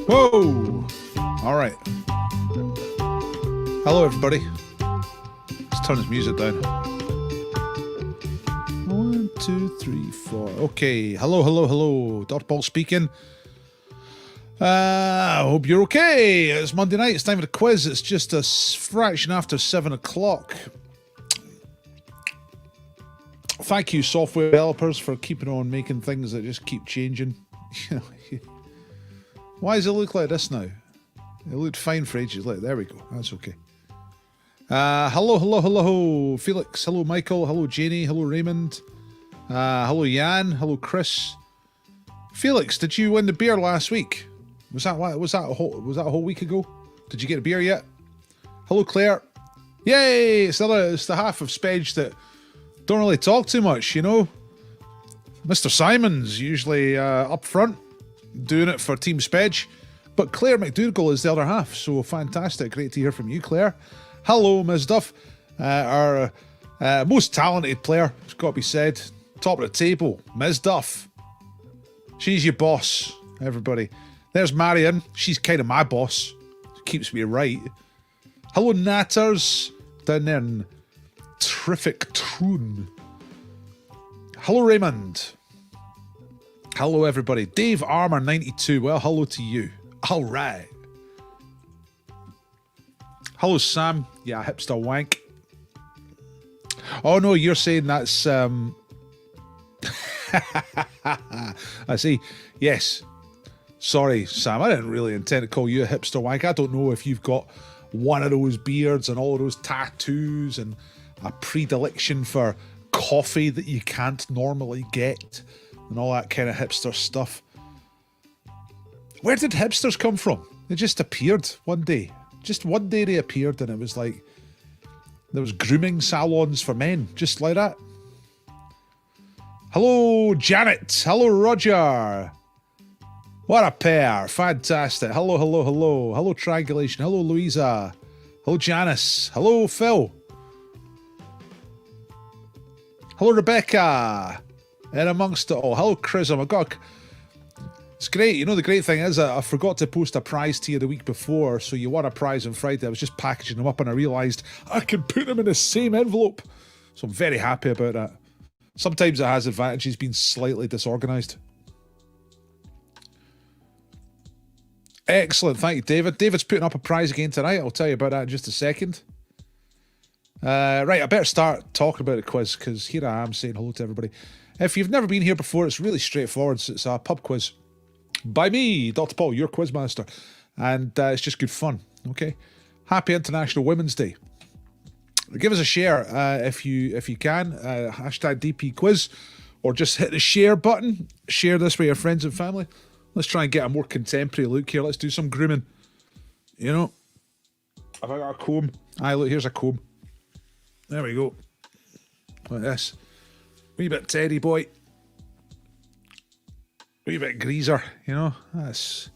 Whoa! All right. Hello, everybody. Let's turn this music down. 1, 2, 3, 4. Okay. Hello. Dr. Paul speaking. I hope you're okay. It's Monday night. It's time for the quiz. It's just a fraction after 7 o'clock. Thank you, software developers, for keeping on making things that just keep changing. Why does it look like this now? It looked fine for ages. There we go. That's okay. Hello, Felix. Hello, Michael. Hello, Janie. Hello, Raymond. Hello, Jan. Hello, Chris. Felix, did you win the beer last week? Was that a whole week ago? Did you get a beer yet? Hello, Claire. Yay! It's the half of Spedge that don't really talk too much, you know. Mr. Simon's usually up front, doing it for Team Spedge, but Claire McDougall is the other half, so fantastic. Great to hear from you, Claire. Hello, Ms. Duff, our most talented player, it's got to be said. Top of the table, Ms. Duff. She's your boss, everybody. There's Marion, she's kind of my boss. Keeps me right. Hello, Natters, down there in terrific Troon. Hello, Raymond. Hello, everybody. Dave Armour 92. Well, hello to you. All right. Hello, Sam. Yeah, hipster wank. Oh no, you're saying that's I see. Yes. Sorry, Sam. I didn't really intend to call you a hipster wank. I don't know if you've got one of those beards and all of those tattoos and a predilection for coffee that you can't normally get and all that kind of hipster stuff. Where did hipsters come from? They just appeared one day. Just one day they appeared and it was like there was grooming salons for men, just like that. Hello, Janet. Hello, Roger. What a pair. Fantastic. Hello. Hello, Triangulation. Hello, Louisa. Hello, Janice. Hello, Phil. Hello, Rebecca. And amongst it all, hello, Chris. Oh my God. It's great. You know, the great thing is I forgot to post a prize to you the week before, so you won a prize on Friday. I was just packaging them up and I realised I can put them in the same envelope. So I'm very happy about that. Sometimes it has advantages being slightly disorganised. Excellent. Thank you, David. David's putting up a prize again tonight. I'll tell you about that in just a second. Right, I better start talking about the quiz because here I am saying hello to everybody. If you've never been here before, it's really straightforward. It's a pub quiz by me, Dr. Paul, your quizmaster, and it's just good fun. Okay, happy International Women's Day. Give us a share if you can. Hashtag DP Quiz, or just hit the share button. Share this with your friends and family. Let's try and get a more contemporary look here. Let's do some grooming. You know, have I got a comb? Aye, look, here's a comb. There we go. Like this. Wee bit Teddy boy. Wee bit greaser, you know. That's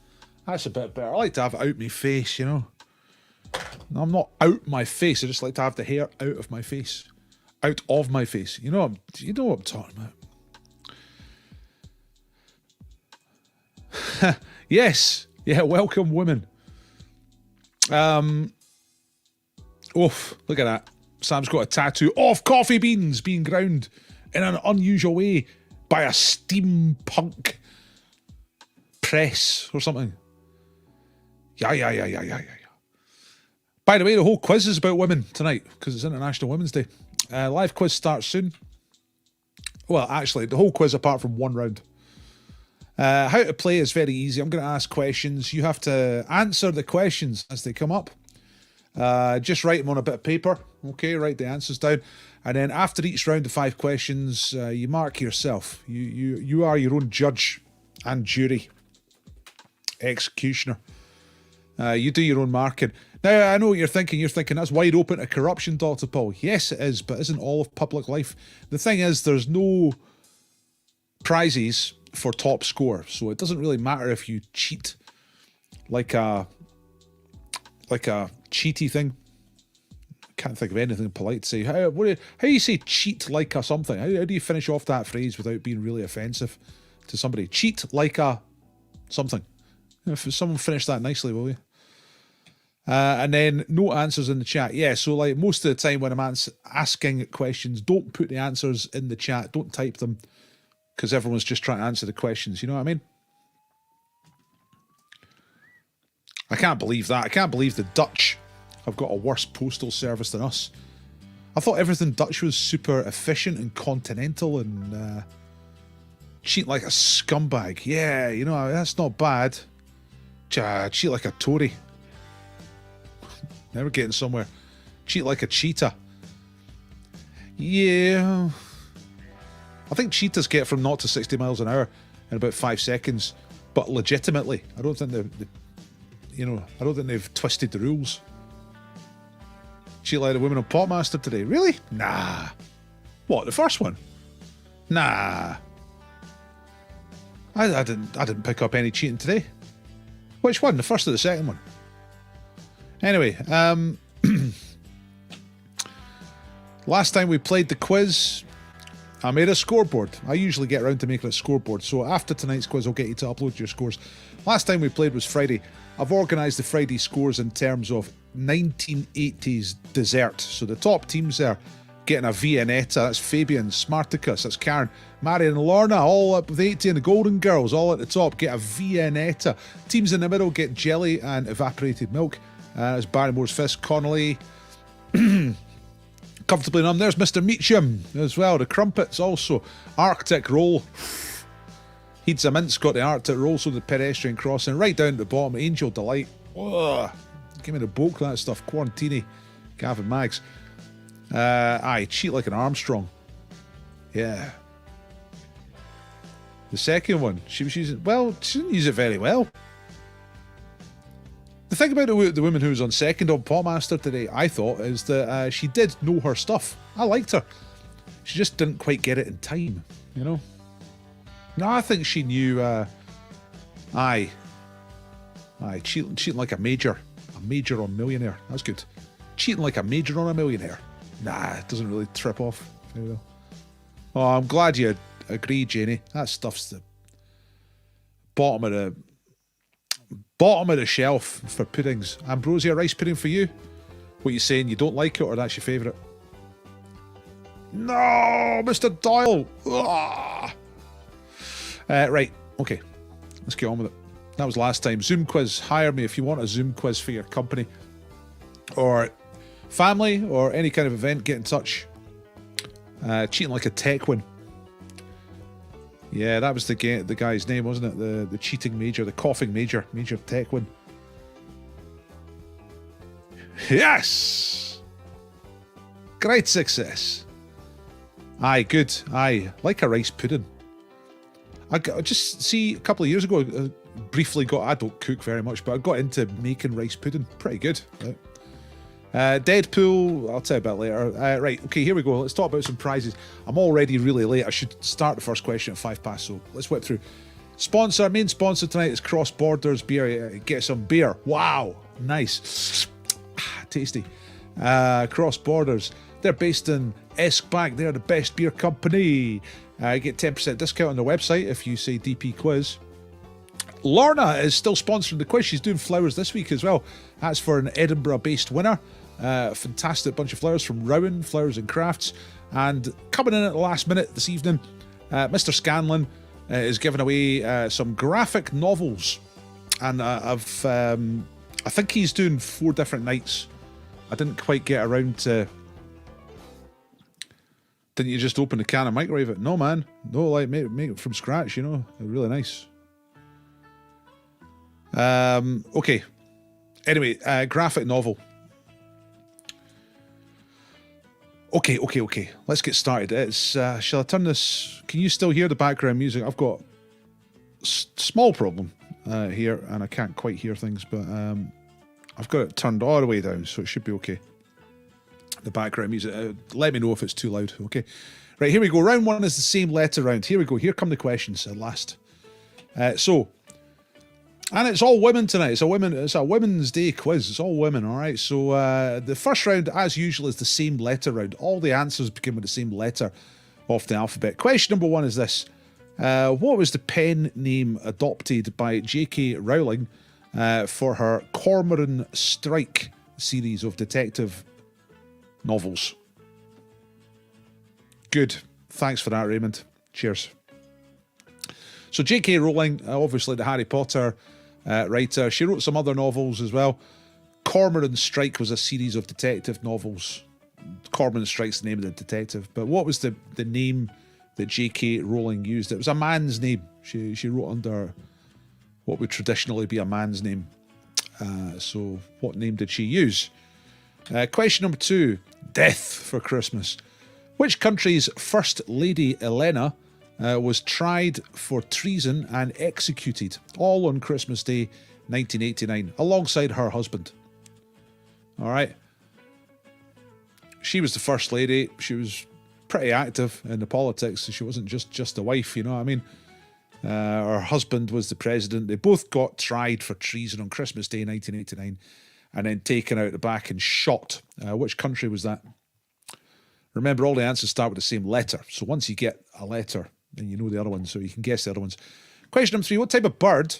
a bit better. I like to have it out my face, you know. No, I'm not out my face. I just like to have the hair out of my face. Out of my face. You know what I'm talking about. Yes. Yeah, welcome women. Oof, look at that. Sam's got a tattoo of coffee beans being ground in an unusual way by a steampunk press or something. Yeah. By the way, the whole quiz is about women tonight because it's International Women's Day. Live quiz starts soon. Well, actually, the whole quiz apart from one round. How to play is very easy. I'm going to ask questions. You have to answer the questions as they come up. Just write them on a bit of paper. Okay, write the answers down. And then after each round of 5 questions, you mark yourself. You are your own judge and jury. Executioner. You do your own marking. Now, I know what you're thinking. You're thinking, that's wide open to corruption, Dr. Paul. Yes, it is, but isn't all of public life? The thing is, there's no prizes for top score, so it doesn't really matter if you cheat like a cheaty thing. Can't think of anything polite to say. How do you say cheat like a something? How do you finish off that phrase without being really offensive to somebody? Cheat like a something. If someone finish that nicely, will you? And then no answers in the chat. Yeah, so like most of the time when I'm asking questions, don't put the answers in the chat. Don't type them because everyone's just trying to answer the questions. You know what I mean? I can't believe that. I can't believe the Dutch have got a worse postal service than us. I thought everything Dutch was super efficient and continental and cheat like a scumbag. Yeah, you know, that's not bad. Cheat like a Tory. Never getting somewhere. Cheat like a cheetah. Yeah. I think cheetahs get from 0 to 60 miles an hour in about 5 seconds. But legitimately, I don't think I don't think they've twisted the rules. Cheat like the women on Popmaster today. Really? Nah. What, the first one? Nah. I didn't pick up any cheating today. Which one? The first or the second one? Anyway, last time we played the quiz, I made a scoreboard. I usually get around to making a scoreboard, so after tonight's quiz I'll get you to upload your scores. Last time we played was Friday. I've organised the Friday scores in terms of 1980s dessert. So the top teams there getting a Viennetta. That's Fabian, Smarticus, that's Karen, Marion and Lorna, all up with 80, and the Golden Girls all at the top get a Viennetta. Teams in the middle get jelly and evaporated milk. There's Barrymore's Fist, Connolly. Comfortably numb. There's Mr. Meacham as well. The Crumpets also. Arctic Roll. Heeds a Mint's got the Arctic Roll, so the pedestrian crossing. Right down to the bottom, Angel Delight. Ugh. Give me the bulk of that stuff. Quarantini. Gavin Maggs. Aye, cheat like an Armstrong. Yeah. The second one, she was using... Well, she didn't use it very well. The thing about the woman who was on second on Popmaster today, I thought, is that she did know her stuff. I liked her. She just didn't quite get it in time, you know? No, I think she knew, aye, cheating like a major on Millionaire. That's good. Cheating like a major on a millionaire. Nah, it doesn't really trip off very well. Oh, I'm glad you agree, Janie. That stuff's the bottom of the shelf for puddings. Ambrosia rice pudding for you. What you saying? You don't like it, or that's your favourite? No, Mr. Doyle. Right. Okay. Let's get on with it. That was last time. Zoom quiz. Hire me if you want a Zoom quiz for your company or family or any kind of event. Get in touch. Cheating like a tech one. Yeah, that was the guy's name, wasn't it? The cheating major, the coughing major, Major Techwin. Yes! Great success. Aye, good. Aye, like a rice pudding. I just see a couple of years ago, briefly I don't cook very much, but I got into making rice pudding. Pretty good. Right. Deadpool, I'll tell you about later. Right, okay, here we go. Let's talk about some prizes. I'm already really late. I should start the first question at 5 past, so let's whip through. Sponsor, main sponsor tonight is Cross Borders Beer. Get some beer. Wow, nice. Tasty. Cross Borders. They're based in Eskback. They're the best beer company. Get 10% discount on their website if you say DP Quiz. Lorna is still sponsoring the quiz. She's doing flowers this week as well. That's for an Edinburgh-based winner. Fantastic bunch of flowers from Rowan, Flowers and Crafts. And coming in at the last minute this evening, Mr. Scanlon is giving away some graphic novels. And I think he's doing 4 different nights. I didn't quite get around to... Didn't you just open the can and microwave it? No, man. No, like, make it from scratch, you know. They're really nice. Okay. Anyway, graphic novel. Okay. Let's get started. It's shall I turn this? Can you still hear the background music? I've got a small problem here, and I can't quite hear things, but I've got it turned all the way down, so it should be okay. The background music. Let me know if it's too loud. Okay. Right, here we go. Round 1 is the same letter round. Here we go. Here come the questions at last. And it's all women tonight. It's a Women's Day quiz. It's all women, all right? So the first round, as usual, is the same letter round. All the answers begin with the same letter of the alphabet. Question number 1 is this. What was the pen name adopted by J.K. Rowling for her Cormoran Strike series of detective novels. Good. Thanks for that, Raymond. Cheers. So J.K. Rowling, obviously the Harry Potter writer, she wrote some other novels as well. Cormoran Strike was a series of detective novels. Cormoran Strike's the name of the detective. But what was the name that J.K. Rowling used? It was a man's name. She wrote under what would traditionally be a man's name. So what name did she use? Question number 2. Death for Christmas. Which country's First Lady Elena was tried for treason and executed all on Christmas Day 1989 alongside her husband? All right. She was the First Lady. She was pretty active in the politics. She wasn't just a wife, you know what I mean? Her husband was the president. They both got tried for treason on Christmas Day 1989 and then taken out the back and shot. Which country was that? Remember, all the answers start with the same letter. So once you get a letter, then you know the other ones, so you can guess the other ones. Question number 3. What type of bird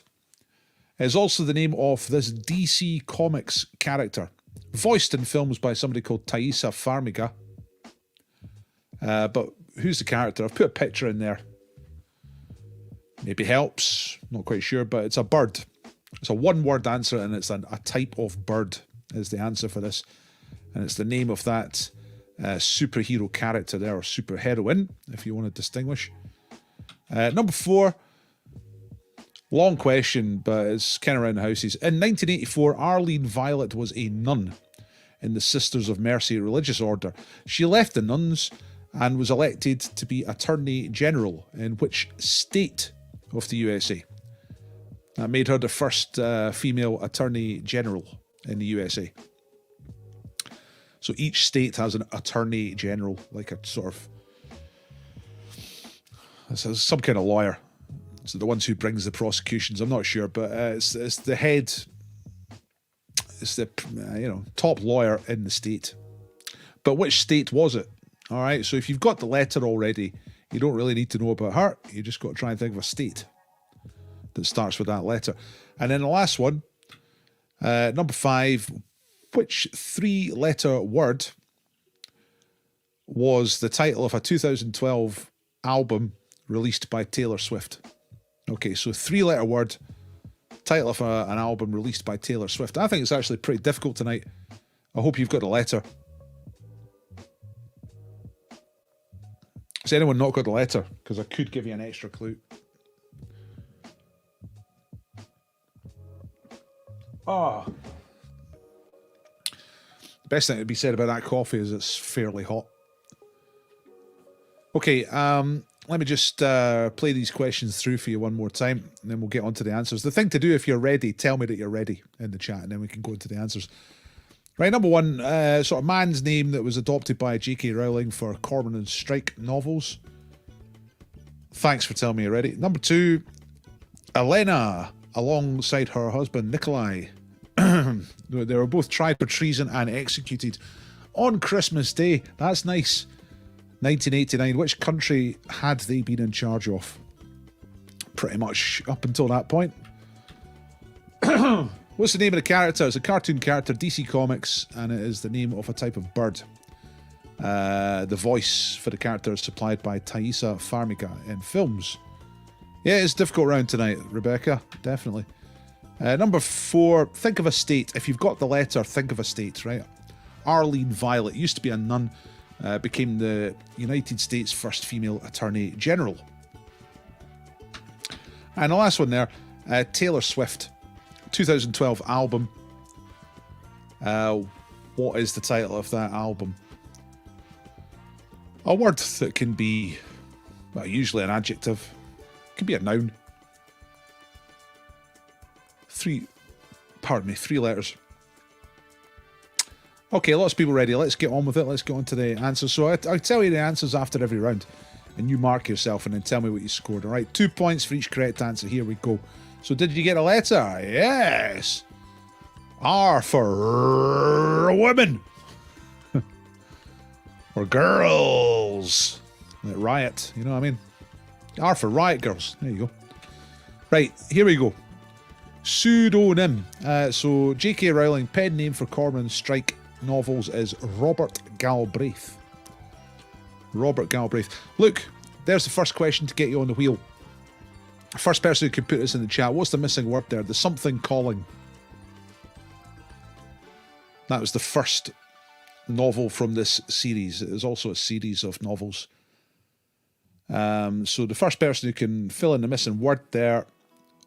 is also the name of this DC Comics character? Voiced in films by somebody called Thaisa Farmiga. But who's the character? I've put a picture in there. Maybe helps. Not quite sure, but it's a bird. It's a one-word answer, and it's a type of bird is the answer for this. And it's the name of that superhero character there, or superheroine, if you want to distinguish. Number 4. Long question, but it's kind of around the houses. In 1984, Arlene Violet was a nun in the Sisters of Mercy religious order. She left the nuns and was elected to be Attorney General in which state of the USA? That made her the first female Attorney General in the USA. So each state has an Attorney General, like a sort of... It's some kind of lawyer. So the ones who brings the prosecutions, I'm not sure, but it's the head, it's the top lawyer in the state. But which state was it? All right, so if you've got the letter already, you don't really need to know about her. You just got to try and think of a state that starts with that letter. And then the last one, number 5, which 3-letter word was the title of a 2012 album released by Taylor Swift? Okay, so 3-letter word, title of an album released by Taylor Swift. I think it's actually pretty difficult tonight. I hope you've got the letter. Has anyone not got the letter? Because I could give you an extra clue. Oh. The best thing to be said about that coffee is it's fairly hot. Okay, let me just play these questions through for you one more time, and then we'll get on to the answers. The thing to do, if you're ready, tell me that you're ready in the chat, and then we can go into the answers. Right, number 1, sort of man's name that was adopted by J.K. Rowling for Cormoran Strike novels. Thanks for telling me you're ready. Number 2, Elena, alongside her husband Nikolai. They were both tried for treason and executed on Christmas Day. That's nice. 1989. Which country had they been in charge of? Pretty much up until that point. What's the name of the character? It's a cartoon character, DC Comics, and it is the name of a type of bird. The voice for the character is supplied by Thaisa Farmiga in films. Yeah, it's a difficult round tonight, Rebecca. Definitely. Number 4, think of a state. If you've got the letter, think of a state, right? Arlene Violet used to be a nun, became the United States' first female Attorney General. And the last one there, Taylor Swift, 2012 album. What is the title of that album? A word that can be, well, usually an adjective. It can be a noun. 3 letters. Okay, lots of people ready. Let's get on with it. Let's get on to the answers. So I'll tell you the answers after every round, and you mark yourself and then tell me what you scored. All right, 2 points for each correct answer. Here we go. So did you get a letter? Yes. R for women. Or girls. Like riot, you know what I mean? R for riot girls. There you go. Right, here we go. Pseudonym. So J.K. Rowling, pen name for Cormoran Strike novels is Robert Galbraith. Robert Galbraith. Look, there's the first question to get you on the wheel. First person who can put this in the chat. What's the missing word there? The something calling. That was the first novel from this series. It is also a series of novels. So the first person who can fill in the missing word there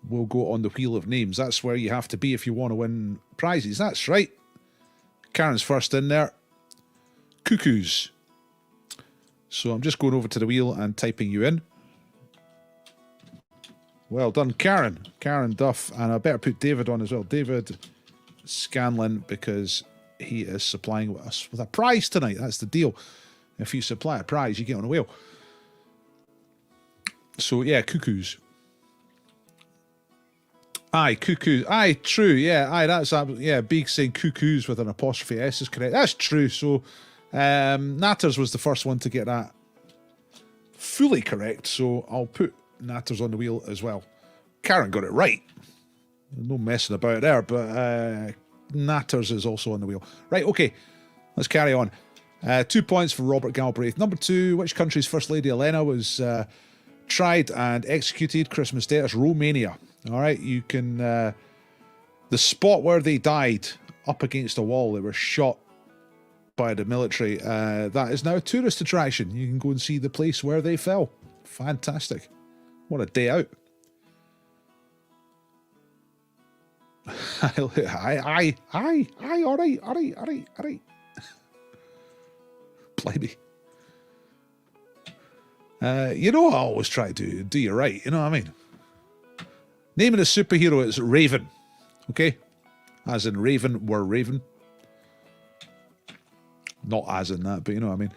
will go on the wheel of names. That's where you have to be if you want to win prizes. That's right. Karen's first in there. Cuckoos. So I'm just going over to the wheel and typing you in. Well done, Karen. Karen Duff. And I better put David on as well. David Scanlon, because he is supplying us with a prize tonight. That's the deal. If you supply a prize, you get on a wheel. So, yeah, cuckoos. Aye, cuckoos. Aye, true. Yeah, aye, that's absolutely. Yeah, Big saying cuckoos with an apostrophe S is correct. That's true. So, Natters was the first one to get that fully correct. So, I'll put Natters on the wheel as well. Karen got it right. There's no messing about there, but Natters is also on the wheel. Right, okay. Let's carry on. 2 points for Robert Galbraith. Number 2, which country's First Lady Elena was tried and executed Christmas Day? It's Romania. All right, you can... the spot where they died, up against a wall, they were shot by the military. That is now a tourist attraction. You can go and see the place where they fell. Fantastic. What a day out. Aye, all right. Blimey. You know, I always try to do you right, you know what I mean? Name of the superhero is Raven, okay? As in Raven, were Raven. Not as in that, but you know what I mean.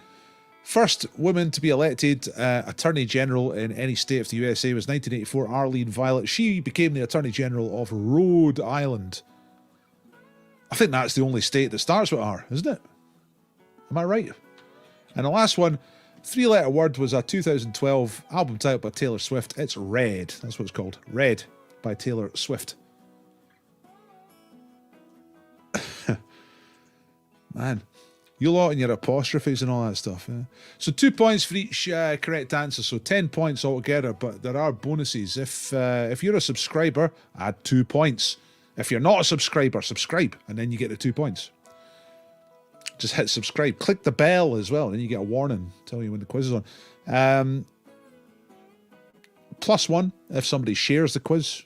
First woman to be elected Attorney General in any state of the USA was 1984, Arlene Violet. She became the Attorney General of Rhode Island. I think that's the only state that starts with R, isn't it? Am I right? And the last one, 3-letter word, was a 2012 album title by Taylor Swift. It's Red. That's what it's called. Red by Taylor Swift. Man. You lot and your apostrophes and all that stuff. Yeah? So 2 points for each correct answer. So 10 points altogether, but there are bonuses. If you're a subscriber, add 2 points. If you're not a subscriber, subscribe, and then you get the 2 points. Just hit subscribe. Click the bell as well, and then you get a warning telling you when the quiz is on. +1 if somebody shares the quiz.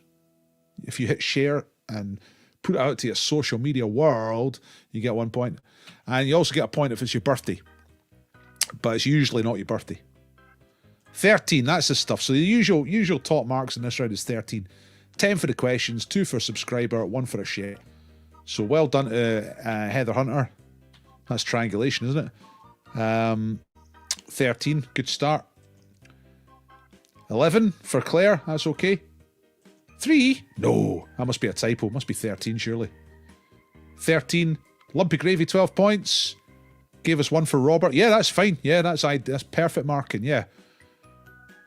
If you hit share and put it out to your social media world, you get 1 point. And you also get a point if it's your birthday. But it's usually not your birthday. 13, that's the stuff. So the usual top marks in this round is 13. 10 for the questions, 2 for a subscriber, 1 for a share. So well done to Heather Hunter. That's triangulation, isn't it? 13, good start. 11 for Claire, that's okay. 3? No, that must be a typo. Must be 13, surely. 13, Lumpy Gravy, 12 points. Gave us 1 for Robert. Yeah, that's fine. Yeah, that's perfect marking, yeah.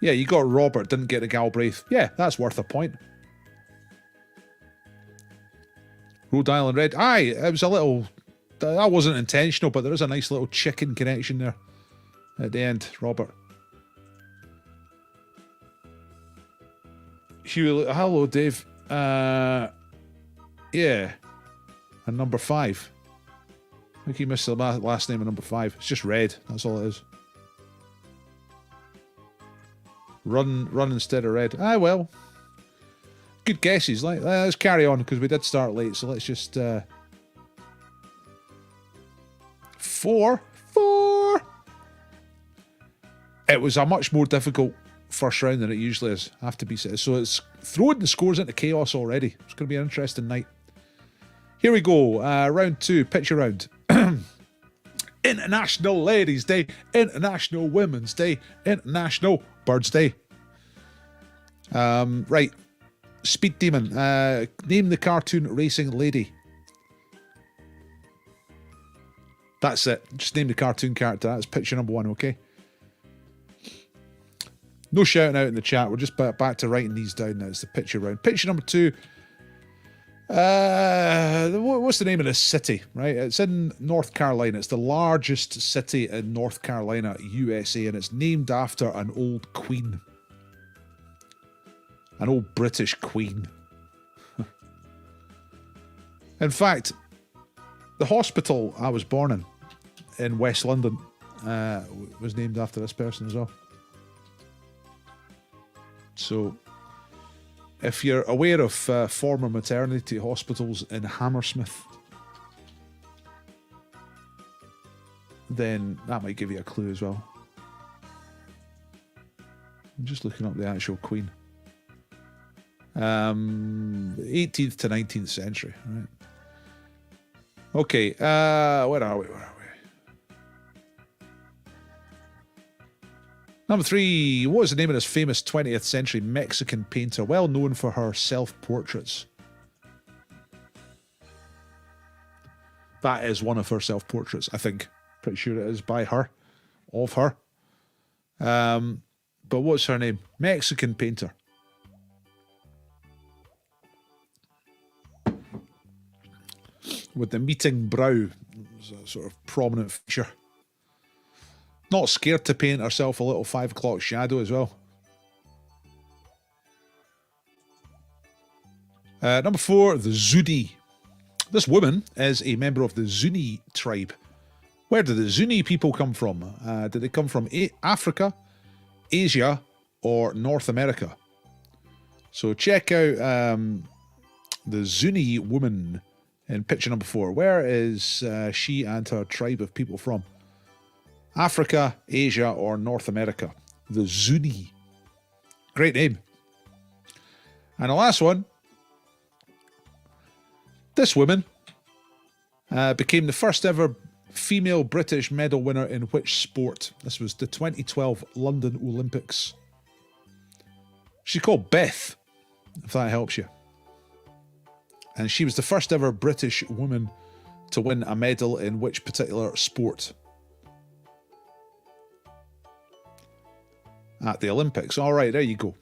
Yeah, you got Robert, didn't get the Galbraith. Yeah, that's worth a point. Rhode Island Red. Aye, it was a little... That wasn't intentional, but there is a nice little chicken connection there at the end, Robert. Hugh, hello, Dave. Yeah. And number 5. I think he missed the last name of number 5. It's just red. That's all it is. Run instead of red. Ah, well. Good guesses. Let's carry on, because we did start late, so let's just... 4. It was a much more difficult first round than it usually is, I have to be said. So it's throwing the scores into chaos already. It's going to be an interesting night. Here we go. Round 2, picture round. International Ladies' Day, International Women's Day, International Birds' Day. Right. Speed Demon. Name the cartoon racing lady. That's it. Just name the cartoon character. That's picture number 1, okay? No shouting out in the chat. We're just back to writing these down now. It's the picture round. Picture number 2. What's the name of this city, right? It's in North Carolina. It's the largest city in North Carolina, USA, and it's named after an old queen. An old British queen. In fact, the hospital I was born in West London, was named after this person as well. So, if you're aware of former maternity hospitals in Hammersmith, then that might give you a clue as well. I'm just looking up the actual queen. 18th to 19th century. Right. Okay, where are we? Number 3, what is the name of this famous 20th century Mexican painter, well known for her self-portraits? That is one of her self-portraits, I think. Pretty sure it is by her, of her. But what's her name? Mexican painter. With the meeting brow, a sort of prominent feature. Not scared to paint herself a little 5 o'clock shadow as well. Number 4, the Zuni. This woman is a member of the Zuni tribe. Where did the Zuni people come from? Did they come from Africa, Asia, or North America? So check out the Zuni woman in picture number 4. Where is she and her tribe of people from? Africa, Asia, or North America? The Zuni. Great name. And the last one. This woman became the first ever female British medal winner in which sport? This was the 2012 London Olympics. She's called Beth, if that helps you. And she was the first ever British woman to win a medal in which particular sport? At the Olympics. All right, there you go.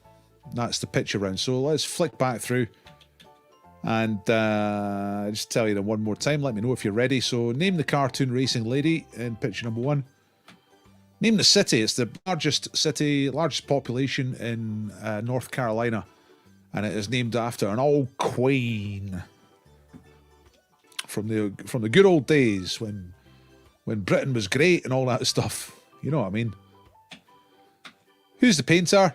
That's the picture round. So let's flick back through and just tell you them one more time. Let me know if you're ready. So name the cartoon racing lady in picture number 1. Name the city. It's the largest city, largest population in North Carolina. And it is named after an old queen from the good old days when Britain was great and all that stuff. You know what I mean? Who's the painter?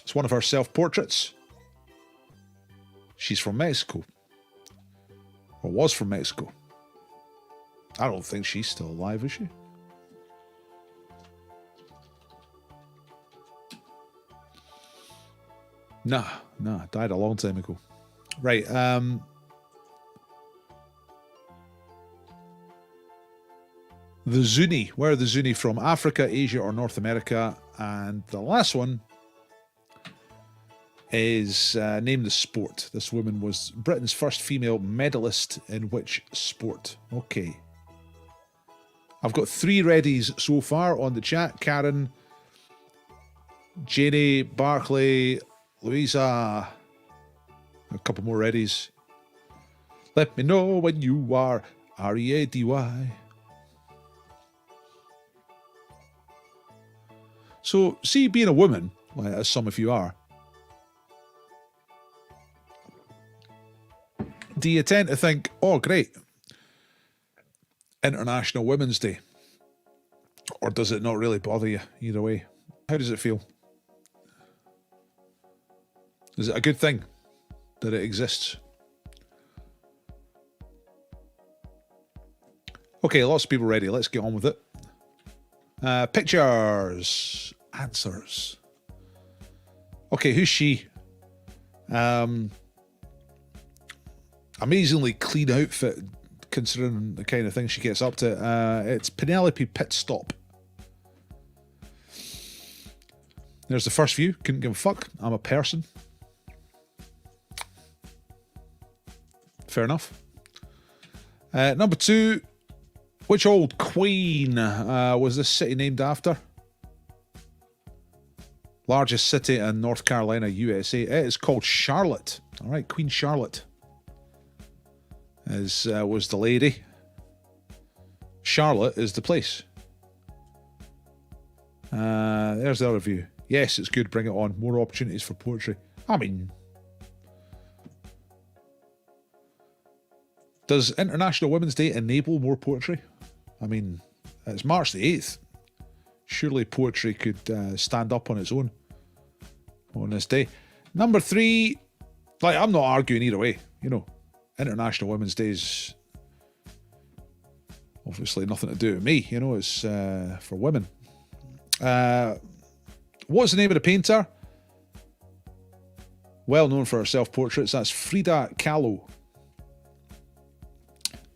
It's one of her self-portraits. She's from Mexico. Or was from Mexico. I don't think she's still alive, is she? Nah, died a long time ago. Right, the Zuni. Where are the Zuni from? Africa, Asia, or North America? And the last one is name the sport. This woman was Britain's first female medalist in which sport? Okay. I've got 3 readies so far on the chat. Karen, Janie, Barclay, Louisa. A couple more readies. Let me know when you are. R-E-A-D-Y. So, see, being a woman, like, as some of you are, do you tend to think, oh, great, International Women's Day? Or does it not really bother you either way? How does it feel? Is it a good thing that it exists? Okay, lots of people ready. Let's get on with it. Pictures. Answers. Okay, who's she? Amazingly clean outfit, considering the kind of thing she gets up to. It's Penelope Pitstop. There's the first view. Couldn't give a fuck. I'm a person. Fair enough. Number 2. Which old queen was this city named after? Largest city in North Carolina, USA. It is called Charlotte. All right, Queen Charlotte. was the lady. Charlotte is the place. There's the other view. Yes, it's good. Bring it on. More opportunities for poetry. I mean, does International Women's Day enable more poetry? I mean, it's March the 8th. Surely poetry could stand up on its own on this day. Number 3, like, I'm not arguing either way. You know, International Women's Day is obviously nothing to do with me. You know, it's for women. What's the name of the painter? Well known for her self-portraits. That's Frida Kahlo.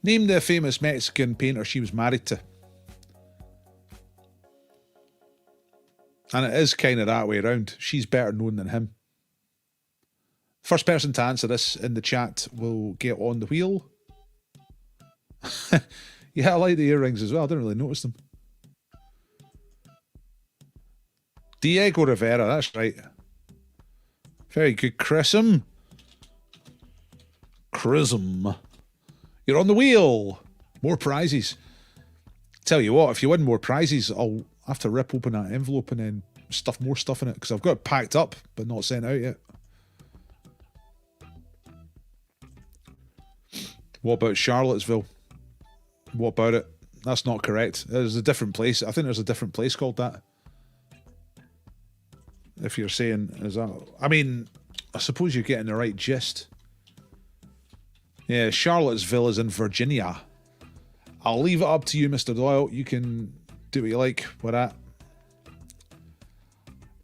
Name the famous Mexican painter she was married to. And it is kind of that way around. She's better known than him. First person to answer this in the chat will get on the wheel. Yeah, I like the earrings as well. I didn't really notice them. Diego Rivera, that's right. Very good, Chrism. You're on the wheel. More prizes. Tell you what, if you win more prizes, I'll have to rip open that envelope and then stuff more stuff in it, because I've got it packed up but not sent out yet. What about Charlottesville? What about it? That's not correct. There's a different place. I think there's a different place called that. If you're saying, is that... I mean, I suppose you're getting the right gist. Yeah, Charlottesville is in Virginia. I'll leave it up to you, Mr. Doyle. You can do what you like with that.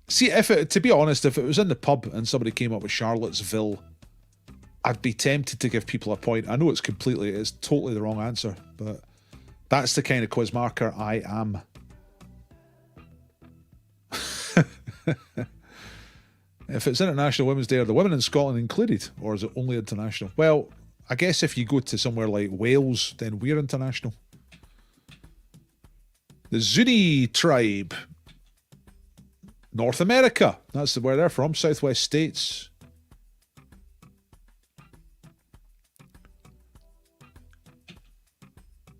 See, to be honest, if it was in the pub and somebody came up with Charlottesville, I'd be tempted to give people a point. I know it's totally the wrong answer, but that's the kind of quiz marker I am. If it's International Women's Day, are the women in Scotland included, or is it only international? Well, I guess if you go to somewhere like Wales, then we're international. The Zuni tribe. North America. That's where they're from. Southwest States.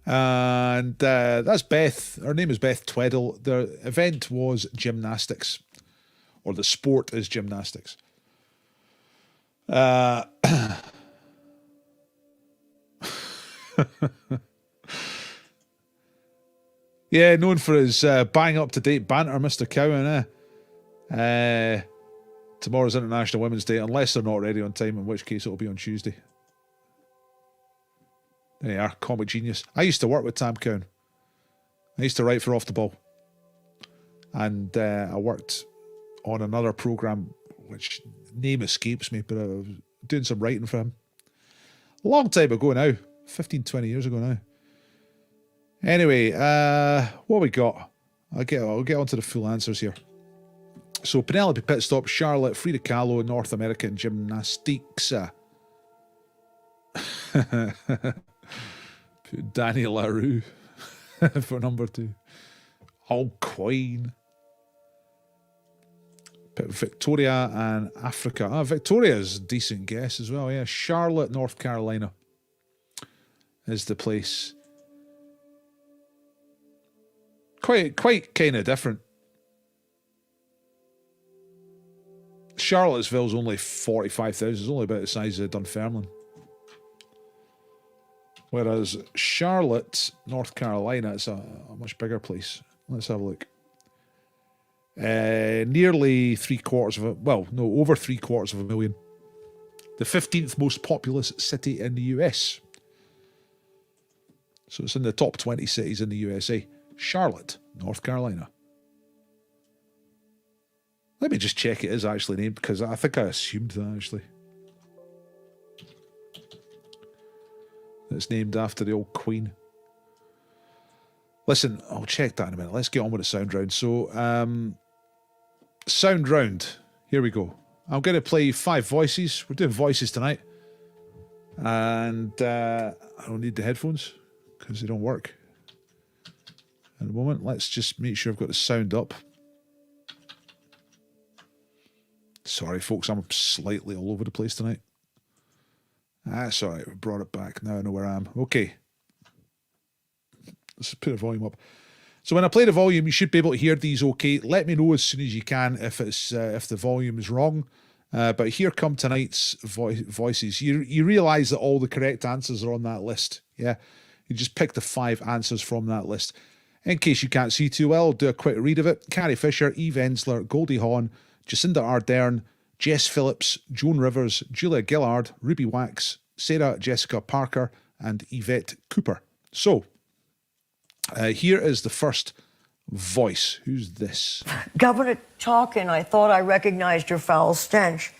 And that's Beth. Her name is Beth Tweddle. The event was gymnastics. Or the sport is gymnastics. Yeah, known for his bang up-to-date banter, Mr. Cowan, tomorrow's International Women's Day, unless they're not ready on time, in which case it'll be on Tuesday. There you are, comic genius. I used to work with Tam Cowan. I used to write for Off the Ball. And I worked on another programme, which name escapes me, but I was doing some writing for him. A long time ago now. 15, 20 years ago now. Anyway, what we got? I'll get on to the full answers here. So, Penelope Pitstop, Charlotte, Frida Kahlo, North American Gymnastics. Put Danny LaRue for number 2. Oh, Queen. Put Victoria and Africa. Victoria's a decent guess as well, yeah. Charlotte, North Carolina is the place. Quite kind of different. Charlottesville's only 45,000. It's only about the size of Dunfermline. Whereas Charlotte, North Carolina, it's a much bigger place. Let's have a look. Nearly over 750,000. The 15th most populous city in the US. So it's in the top 20 cities in the USA. Charlotte, North Carolina. Let me just check it is actually named, because I think I assumed that actually. It's named after the old Queen. Listen, I'll check that in a minute. Let's get on with the sound round. So, sound round. Here we go. I'm going to play 5 voices. We're doing voices tonight. And I don't need the headphones because they don't work at the moment. Let's just make sure I've got the sound up. Sorry, folks, I'm slightly all over the place tonight. That's all right. We brought it back. Now I know where I am. Okay. Let's put the volume up. So when I play the volume, you should be able to hear these okay. Let me know as soon as you can if the volume is wrong. But here come tonight's voices. You realise that all the correct answers are on that list. Yeah, you just pick the 5 answers from that list. In case you can't see too well, I'll do a quick read of it. Carrie Fisher, Eve Ensler, Goldie Hawn, Jacinda Ardern, Jess Phillips, Joan Rivers, Julia Gillard, Ruby Wax, Sarah Jessica Parker, and Yvette Cooper. So, here is the first voice. Who's this? Governor talking, I thought I recognized your foul stench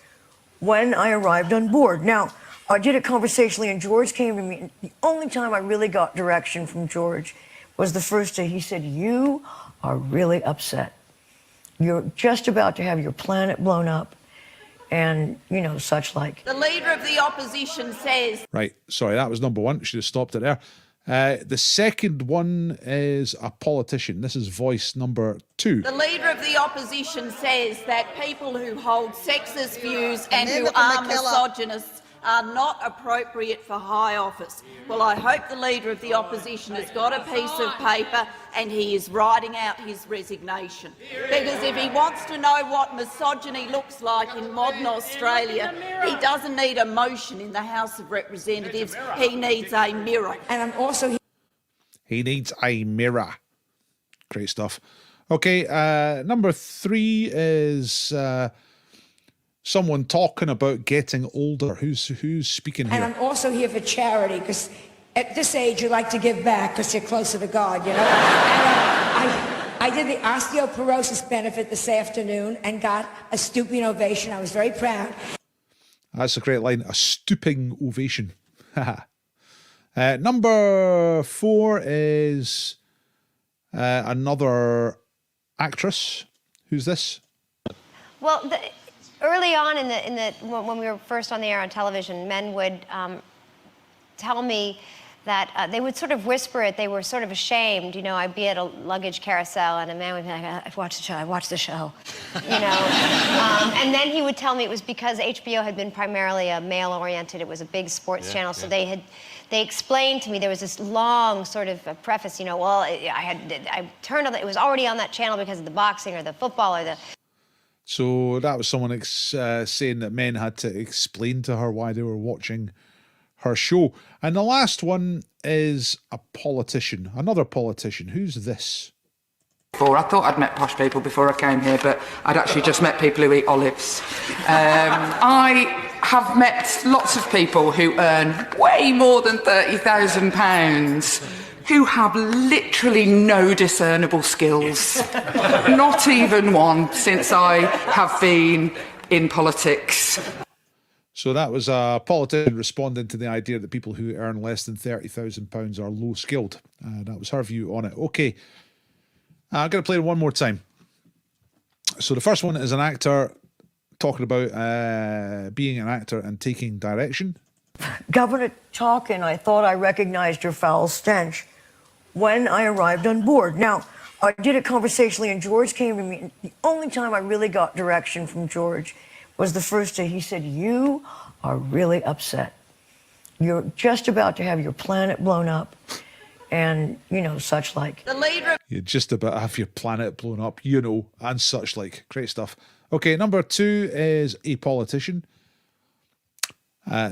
when I arrived on board. Now, I did it conversationally, and George came to me. The only time I really got direction from George was the first day. He said, "You are really upset. You're just about to have your planet blown up," and, you know, such like. The Leader of the Opposition says... Right, sorry, that was number 1. Should have stopped it there. The second one is a politician. This is voice number 2. The Leader of the Opposition says that people who hold sexist views and who are misogynists are not appropriate for high office. Well, I hope the Leader of the Opposition has got a piece of paper and he is writing out his resignation. Because if he wants to know what misogyny looks like in modern Australia, he doesn't need a motion in the House of Representatives, he needs a mirror. And I'm also... He needs a mirror. Great stuff. Okay, number 3 is... someone talking about getting older. Who's speaking here? And I'm also here for charity, because at this age you like to give back because you're closer to God, you know. And I did the osteoporosis benefit this afternoon and got a stooping ovation. I was very proud. That's a great line. A stooping ovation. Number 4 is another actress. Who's this? Well, early on when we were first on the air on television, men would tell me that they would sort of whisper it. They were sort of ashamed. You know, I'd be at a luggage carousel and a man would be like, "I've watched the show, I watched the show." You know? And then he would tell me it was because HBO had been primarily a male-oriented, it was a big sports channel, so they explained to me, there was this long sort of preface, you know, well, I turned on, it was already on that channel because of the boxing or the football or the... So that was someone saying that men had to explain to her why they were watching her show. And the last one is a politician, another politician. Who's this? I thought I'd met posh people before I came here, but I'd actually just met people who eat olives. I have met lots of people who earn way more than £30,000 who have literally no discernible skills. Not even one since I have been in politics. So that was a politician responding to the idea that people who earn less than £30,000 are low skilled. That was her view on it. Okay, I'm going to play it one more time. So the first one is an actor talking about being an actor and taking direction. Governor talking, I thought I recognized your foul stench when I arrived on board. Now, I did it conversationally, and George came to me. The only time I really got direction from George was the first day. He said, "You are really upset. You're just about to have your planet blown up," and, you know, such like. The Leader... You're just about to have your planet blown up, you know, and such like. Great stuff. Okay, number 2 is a politician.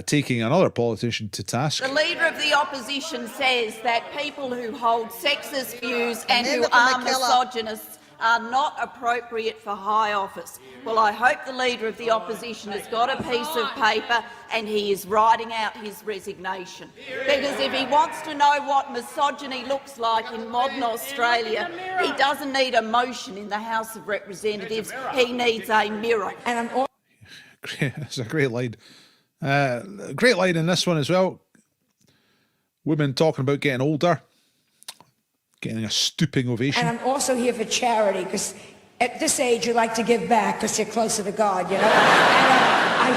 Taking another politician to task. The Leader of the Opposition says that people who hold sexist views and who are misogynists are not appropriate for high office. Well, I hope the Leader of the Opposition has got a piece of paper and he is writing out his resignation. Because if he wants to know what misogyny looks like in modern Australia, he doesn't need a motion in the House of Representatives, he needs a mirror. And I'm... It's a great line. Great line in this one as well. Women talking about getting older, getting a stooping ovation. And I'm also here for charity, because at this age you like to give back because you're closer to God, you know. And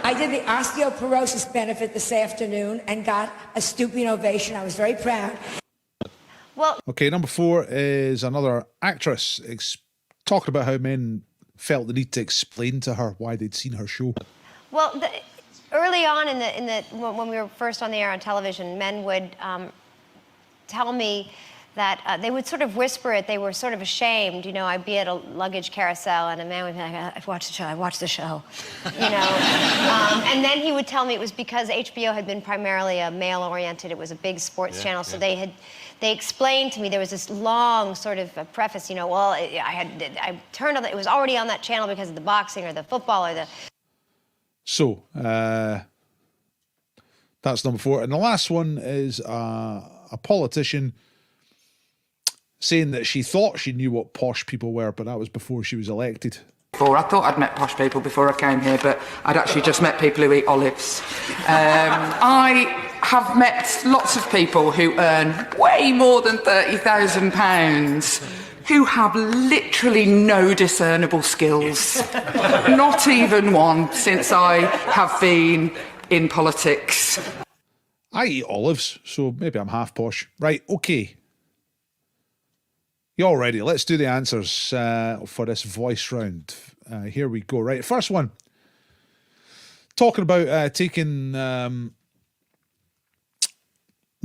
I did the osteoporosis benefit this afternoon and got a stooping ovation. I was very proud. Well, okay, number 4 is another actress talking about how men felt the need to explain to her why they'd seen her show. well, early on when we were first on the air on television, men would tell me that they would sort of whisper it. They were sort of ashamed. You know, I'd be at a luggage carousel and a man would be like, I've watched the show, I watched the show. You know? And then he would tell me it was because HBO had been primarily a male-oriented, it was a big sports channel, so they explained to me, there was this long sort of preface, you know, well, I turned on, it was already on that channel because of the boxing or the football or the... So, that's number 4. And the last one is a politician saying that she thought she knew what posh people were, but that was before she was elected. I thought I'd met posh people before I came here, but I'd actually just met people who eat olives. I have met lots of people who earn way more than £30,000 who have literally no discernible skills. Not even one since I have been in politics. I eat olives, so maybe I'm half posh. Right, okay. You all ready? Let's do the answers for this voice round. Here we go. Right, first one. Talking about taking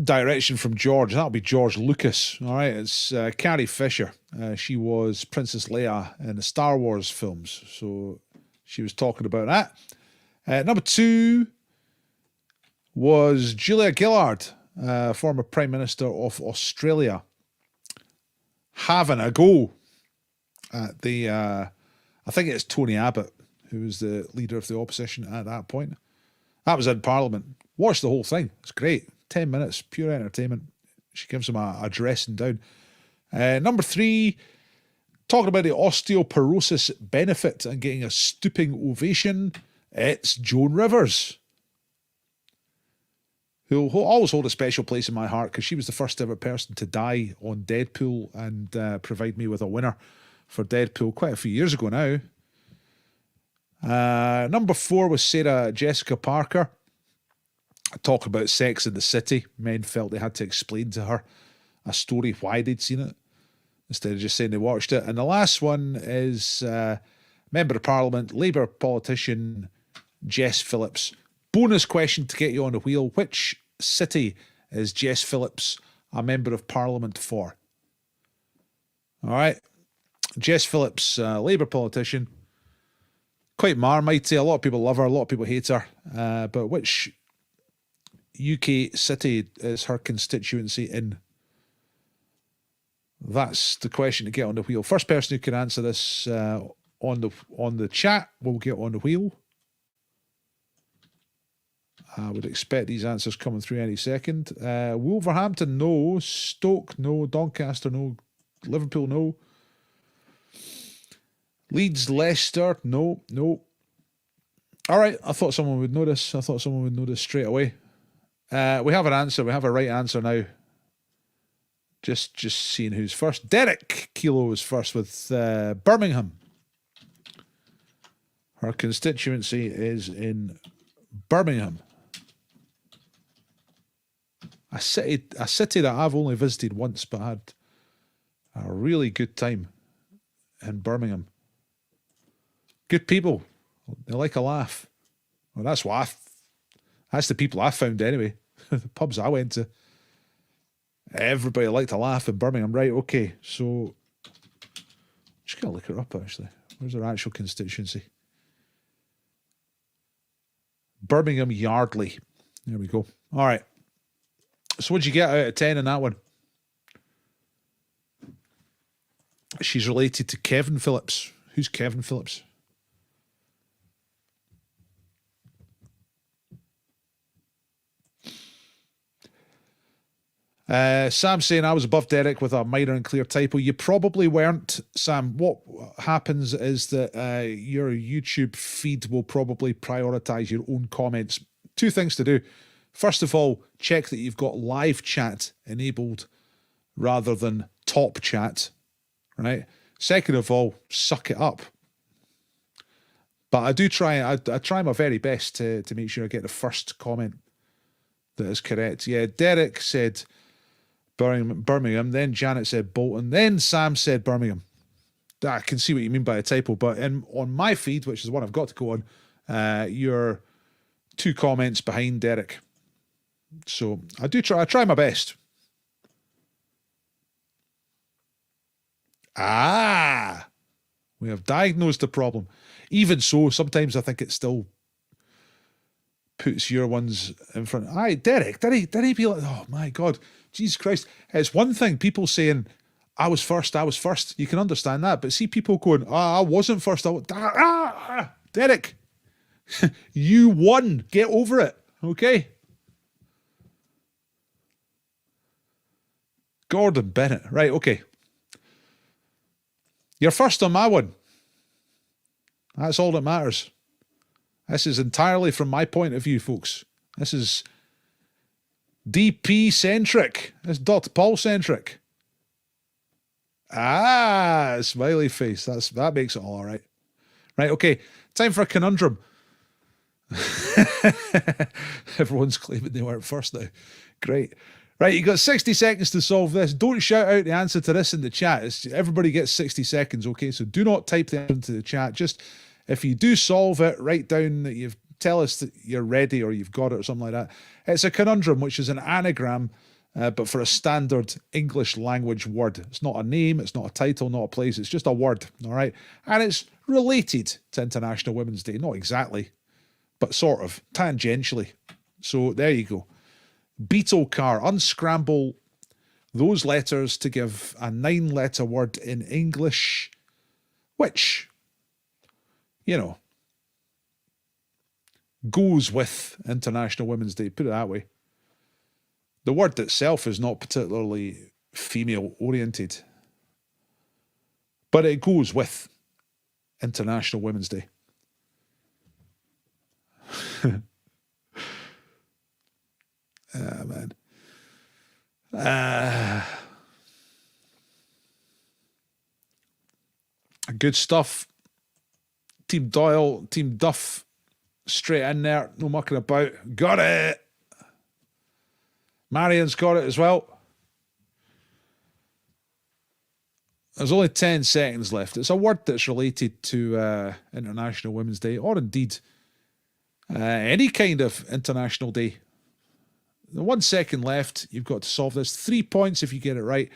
direction from George. That'll be George Lucas. All right, it's Carrie Fisher. She was Princess Leia in the Star Wars films. So she was talking about that. Number 2 was Julia Gillard, former Prime Minister of Australia, having a go at the, I think it's Tony Abbott, who was the leader of the opposition at that point. That was in Parliament. Watched the whole thing. It's great. 10 minutes, pure entertainment. She gives him a dressing down. Number 3, talking about the osteoporosis benefit and getting a stooping ovation. It's Joan Rivers, who always hold a special place in my heart because she was the first ever person to die on Deadpool and provide me with a winner for Deadpool quite a few years ago now. Number 4 was Sarah Jessica Parker. Talk about Sex in the City. Men felt they had to explain to her a story why they'd seen it instead of just saying they watched it. And the last one is Member of Parliament, Labour politician Jess Phillips. Bonus question to get you on the wheel. Which city is Jess Phillips a Member of Parliament for? All right. Jess Phillips, Labour politician. Quite marmitey. A lot of people love her. A lot of people hate her. But which UK city is her constituency in? That's the question to get on the wheel. First person who can answer this on the chat will get on the wheel. I would expect these answers coming through any second. Wolverhampton, no. Stoke, no. Doncaster, no. Liverpool, no. Leeds, Leicester, no. All right, I thought someone would know this. Straight away. We have an answer. We have a right answer now. Just seeing who's first. Derek Kilo is first with Birmingham. Her constituency is in Birmingham. A city that I've only visited once, but had a really good time in Birmingham. Good people. They like a laugh. Well, that's the people I found anyway. The pubs I went to. Everybody liked to laugh in Birmingham. Right, okay. So, just going to look it up, actually. Where's their actual constituency? Birmingham Yardley. There we go. All right. So what'd you get out of 10 in that one? She's related to Kevin Phillips. Who's Kevin Phillips? Sam saying I was above Derek with a minor and clear typo. You probably weren't, Sam. What happens is that your YouTube feed will probably prioritise your own comments. 2 things to do. First of all, check that you've got live chat enabled rather than top chat, right? Second of all, suck it up. But I do try, I try my very best to make sure I get the first comment that is correct. Yeah, Derek said Birmingham, then Janet said Bolton, then Sam said Birmingham. I can see what you mean by a typo, but on my feed, which is the one I've got to go on, your 2 comments behind Derek. So I try my best. Ah, we have diagnosed the problem. Even so, sometimes I think it still puts your ones in front. Aye, Derek, did he be like, oh my God, Jesus Christ. It's one thing, people saying, I was first. You can understand that. But see people going, I wasn't first. Derek, you won. Get over it. Okay? Gordon Bennett. Right, okay. You're first on my one. That's all that matters. This is entirely from my point of view, folks. This is DP-centric. It's Dr. Paul-centric. Ah, smiley face. That makes it all right. Right, okay. Time for a conundrum. Everyone's claiming they weren't first now. Great. Right, you got 60 seconds to solve this. Don't shout out the answer to this in the chat. Everybody gets 60 seconds, okay? So do not type the answer into the chat. Just, if you do solve it, write down that tell us that you're ready or you've got it or something like that. It's a conundrum, which is an anagram, but for a standard English language word. It's not a name, it's not a title, not a place. It's just a word, all right? And it's related to International Women's Day. Not exactly, but sort of, tangentially. So there you go. Beetle car, unscramble those letters to give a 9-letter word in English, which, goes with International Women's Day, put it that way. The word itself is not particularly female-oriented, but it goes with International Women's Day. Man. Good stuff. Team Doyle, Team Duff, straight in there, no mucking about. Got it. Marion's got it as well. There's only 10 seconds left. It's a word that's related to International Women's Day, or indeed any kind of international day. 1 second left. You've got to solve this. 3 points if you get it right.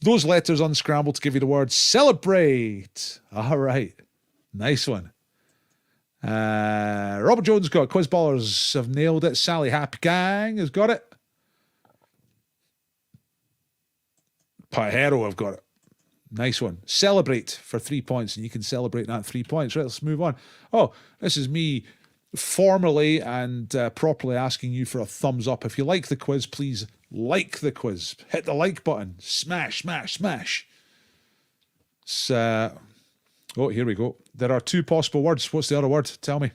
Those letters unscrambled to give you the word celebrate. All right. Nice one. Robert Jones got it. Quiz Ballers have nailed it. Sally Happy Gang has got it. Pajero have got it. Nice one. Celebrate for 3 points, and you can celebrate that 3 points. Right, let's move on. Oh, this is me formally and properly asking you for a thumbs up. If you like the quiz, please like the quiz. Hit the like button. Smash, smash, smash. Oh, here we go. There are 2 possible words. What's the other word? Tell me.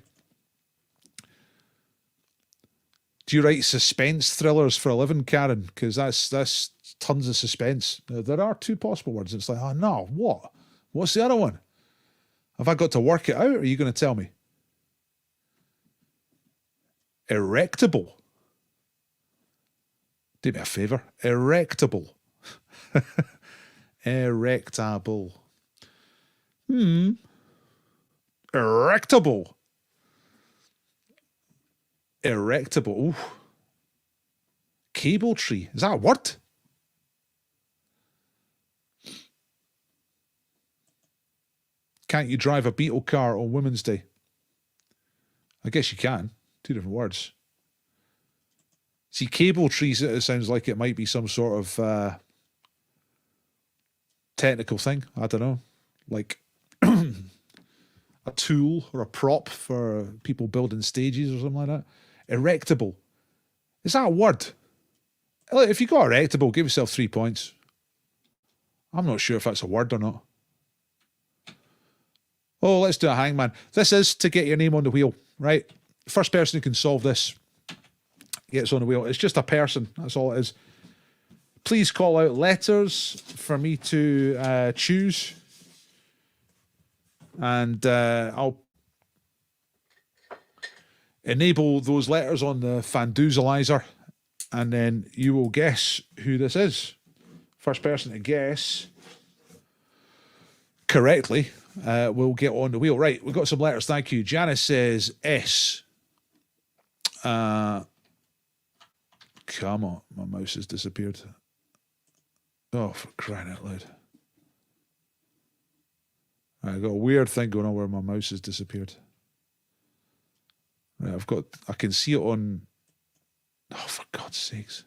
Do you write suspense thrillers for a living, Karen? Because that's tons of suspense. Now, there are 2 possible words. It's like, oh no, what? What's the other one? Have I got to work it out, or are you going to tell me? Erectable. Do me a favour. Erectable. Erectable. Erectable. Erectable. Ooh. Cable tree. Is that a word? Can't you drive a Beetle car on Women's Day? I guess you can. 2 different words. See, cable trees, it sounds like it might be some sort of technical thing. I don't know. Like a tool or a prop for people building stages or something like that. Erectable. Is that a word? If you got erectable, give yourself 3 points. I'm not sure if that's a word or not. Oh, let's do a hangman. This is to get your name on the wheel, right? First person who can solve this gets on the wheel. It's just a person. That's all it is. Please call out letters for me to choose. And I'll enable those letters on the Fandoozleizer, and then you will guess who this is. First person to guess correctly will get on the wheel. Right, we've got some letters. Thank you. Janice says S. Come on, my mouse has disappeared. Oh, for crying out loud. Right, I've got a weird thing going on where my mouse has disappeared. Right, I can see it on, oh, for God's sakes.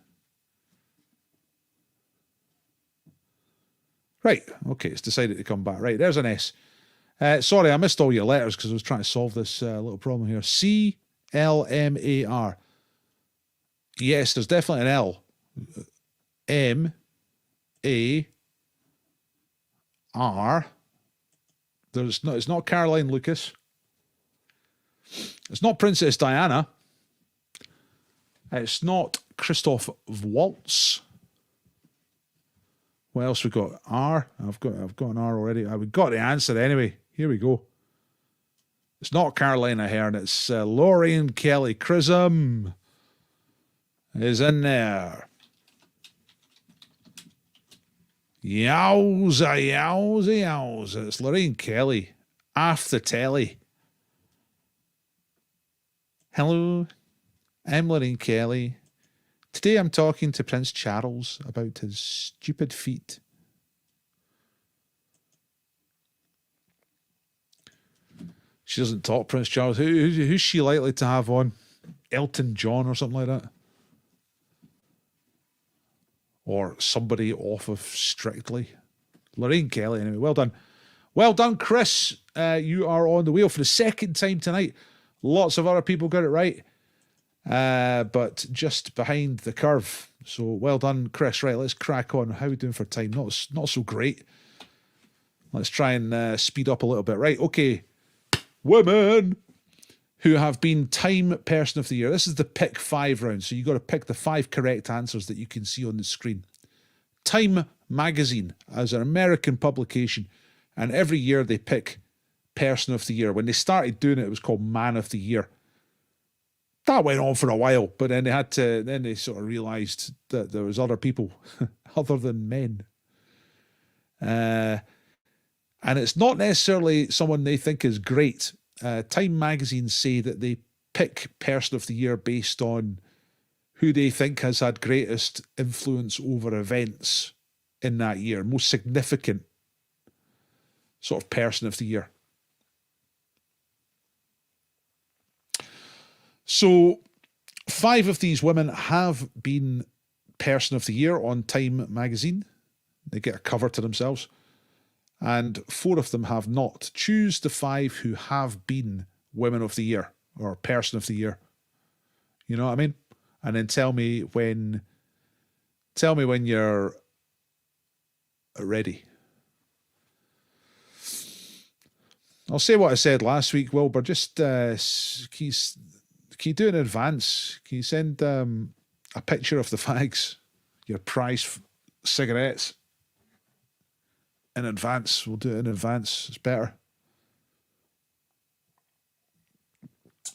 Right, okay, it's decided to come back. Right, there's an S. Sorry, I missed all your letters because I was trying to solve this little problem here. C-L-M-A-R. Yes, there's definitely an L. M-A-R. It's not Caroline Lucas. It's not Princess Diana. It's not Christoph Waltz. What else we got? R. I've got an R already. We've got the answer anyway. Here we go. It's not Caroline Aherne. It's Lorraine Kelly. Chrism is in there. Yowza, yowza, yowza. It's Lorraine Kelly. Off the telly. Hello, I'm Lorraine Kelly. Today I'm talking to Prince Charles about his stupid feet. She doesn't talk, Prince Charles. Who's she likely to have on? Elton John or something like that? Or somebody off of Strictly? Lorraine Kelly, anyway. Well done. Well done, Chris. You are on the wheel for the second time tonight. Lots of other people got it right. But just behind the curve. So well done, Chris. Right, let's crack on. How are we doing for time? Not so great. Let's try and speed up a little bit. Right, okay. Women who have been Time Person of the Year. This is the pick 5 round. So you've got to pick the 5 correct answers that you can see on the screen. Time magazine as an American publication. And every year they pick Person of the Year. When they started doing it, it was called Man of the Year. That went on for a while, but then they sort of realised that there was other people other than men. And it's not necessarily someone they think is great. Time magazine say that they pick Person of the Year based on who they think has had greatest influence over events in that year, most significant sort of Person of the Year. So 5 of these women have been Person of the Year on Time magazine. They get a cover to themselves. And 4 of them have not. Choose the 5 who have been Women of the Year or Person of the Year. You know what I mean? And then tell me when you're ready. I'll say what I said last week, Wilbur. Just can you do it in advance? Can you send a picture of the fags, your prize cigarettes, in advance? We'll do it in advance. It's better.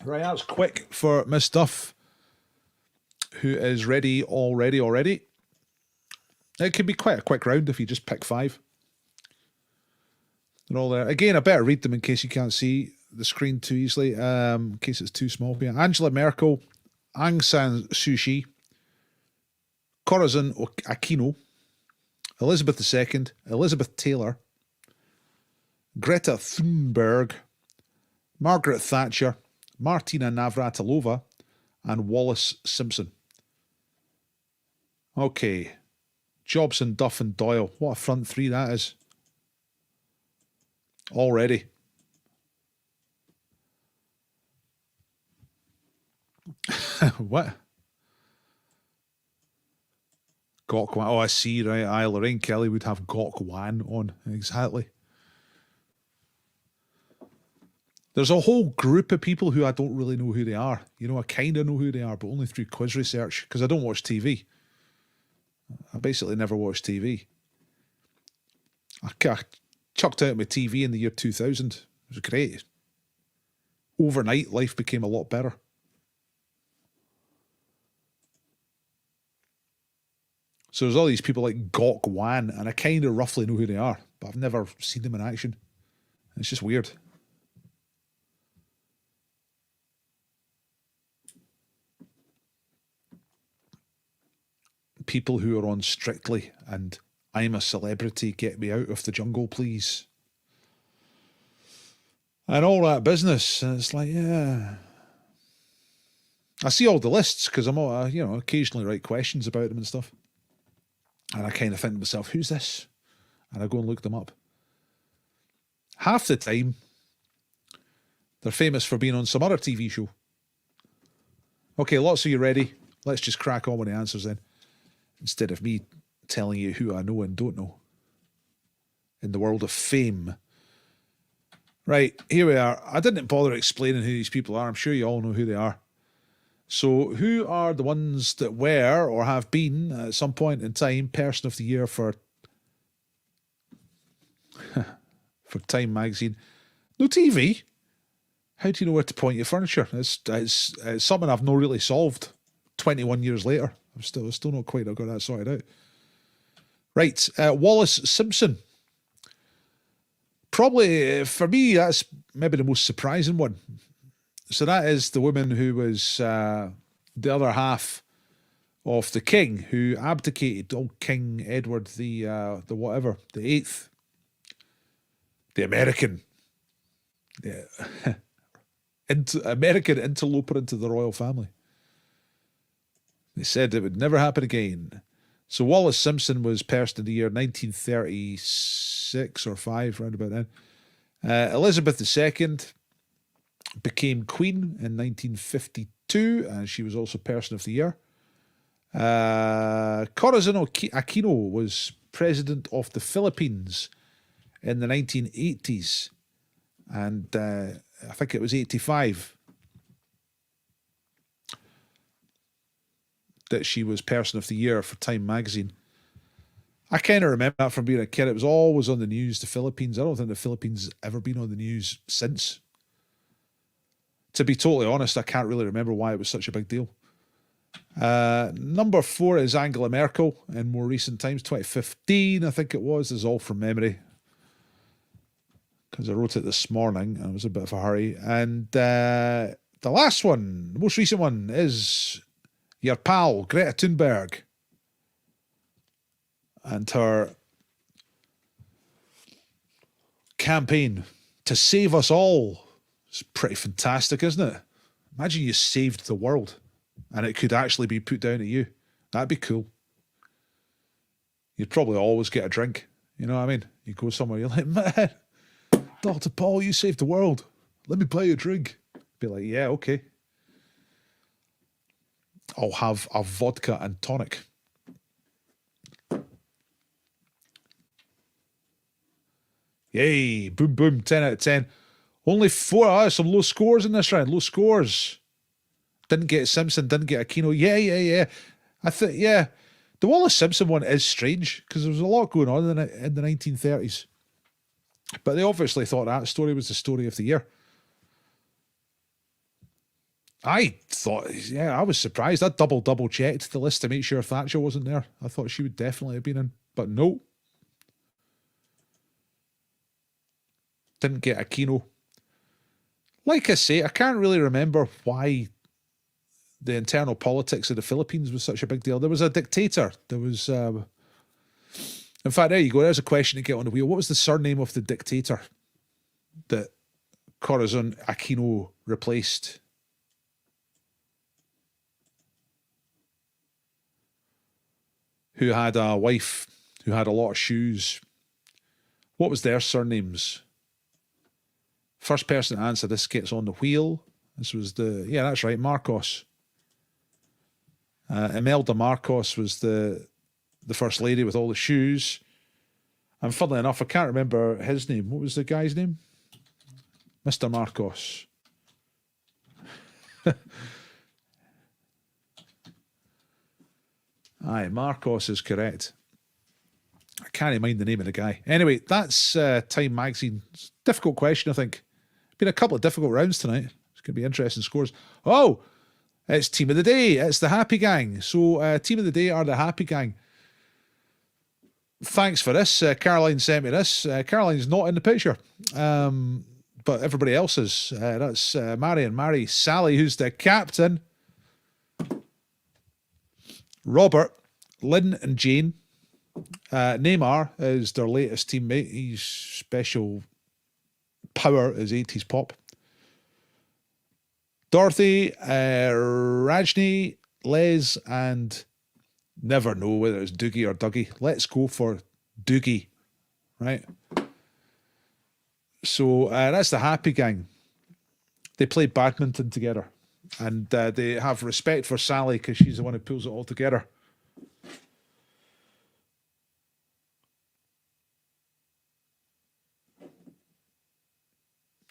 Right, that was quick for Miss Duff, who is ready already. It could be quite a quick round if you just pick 5. They're all there. Again, I better read them in case you can't see the screen too easily, in case it's too small for you. Angela Merkel, Aung San Suu Kyi, Corazon Aquino, Elizabeth II, Elizabeth Taylor, Greta Thunberg, Margaret Thatcher, Martina Navratilova, and Wallace Simpson. Okay. Jobson, Duff and Doyle. What a front 3 that is. Already. What? Gok Wan. Oh, I see, right. Aye, Lorraine Kelly would have Gok Wan on. Exactly. There's a whole group of people who I don't really know who they are. You know, I kind of know who they are, but only through quiz research, because I don't watch TV. I basically never watch TV. I chucked out my TV in the year 2000. It was great. Overnight, life became a lot better. So there's all these people like Gok Wan, and I kind of roughly know who they are, but I've never seen them in action. It's just weird. people who are on Strictly and I'm a celebrity, get me out of the jungle, please. And all that business. And it's like, yeah. I see all the lists because I'm all, occasionally write questions about them and stuff. And I kind of think to myself, who's this? And I go and look them up. Half the time, they're famous for being on some other TV show. Okay, lots of you ready? Let's just crack on with the answers then. Instead of me telling you who I know and don't know. In the world of fame. Right, here we are. I didn't bother explaining who these people are. I'm sure you all know who they are. So who are the ones that were or have been at some point in time Person of the Year for Time magazine? No TV. How do you know where to point your furniture? It's something I've not really solved 21 years later. I'm still not quite got that sorted out. Right, Wallace Simpson. Probably, for me, that's maybe the most surprising one. So that is the woman who was the other half of the king who abdicated. Old King Edward the whatever, the 8th. The American. Yeah. American interloper into the royal family. They said it would never happen again. So Wallace Simpson was Person of the Year 1936 or 5, round about then. Elizabeth II became Queen in 1952, and she was also Person of the Year. Corazon Aquino was President of the Philippines in the 1980s, and I think it was 85 that she was Person of the Year for Time magazine. I kind of remember that from being a kid. It was always on the news, the Philippines. I don't think the Philippines has ever been on the news since. To be totally honest, I can't really remember why it was such a big deal. Number 4 is Angela Merkel in more recent times, 2015, I think it was. This is all from memory, because I wrote it this morning and it was a bit of a hurry. And the last one, the most recent one, is your pal, Greta Thunberg, and her campaign to save us all. It's pretty fantastic, isn't it? Imagine you saved the world and it could actually be put down to you. That'd be cool. You'd probably always get a drink. You know what I mean? You go somewhere, you're like, man, Dr. Paul, you saved the world. Let me buy you a drink. Be like, yeah, okay. I'll have a vodka and tonic. Yay, boom, boom, 10 out of 10. Only 4, some low scores in this round, low scores. Didn't get Simpson, didn't get Aquino. Yeah. I think, yeah. The Wallace Simpson one is strange because there was a lot going on in the 1930s. But they obviously thought that story was the story of the year. I thought, yeah, I was surprised. I double checked the list to make sure Thatcher wasn't there. I thought she would definitely have been in, but no. Didn't get Aquino. Like I say, I can't really remember why the internal politics of the Philippines was such a big deal. There was a dictator. There was, in fact, there you go. There's a question to get on the wheel. What was the surname of the dictator that Corazon Aquino replaced? Who had a wife who had a lot of shoes. What was their surnames? First person to answer this gets on the wheel. This was yeah, that's right, Marcos. Imelda Marcos was the first lady with all the shoes. And funnily enough, I can't remember his name. What was the guy's name? Mr. Marcos. Aye, Marcos is correct. I can't mind the name of the guy. Anyway, that's Time magazine. Difficult question, I think. Been a couple of difficult rounds tonight. It's going to be interesting scores. Oh, it's Team of the Day. It's the Happy Gang. So Team of the Day are the Happy Gang. Thanks for this. Caroline sent me this. Caroline's not in the picture, but everybody else is. That's Marion, Mary, Sally, who's the captain, Robert, Lynn and Jane. Neymar is their latest teammate. His special power is 80s pop. Dorothy, Rajni, Les, and never know whether it's Doogie or Dougie. Let's go for Doogie, right? So that's the Happy Gang. They play badminton together, and they have respect for Sally because she's the one who pulls it all together.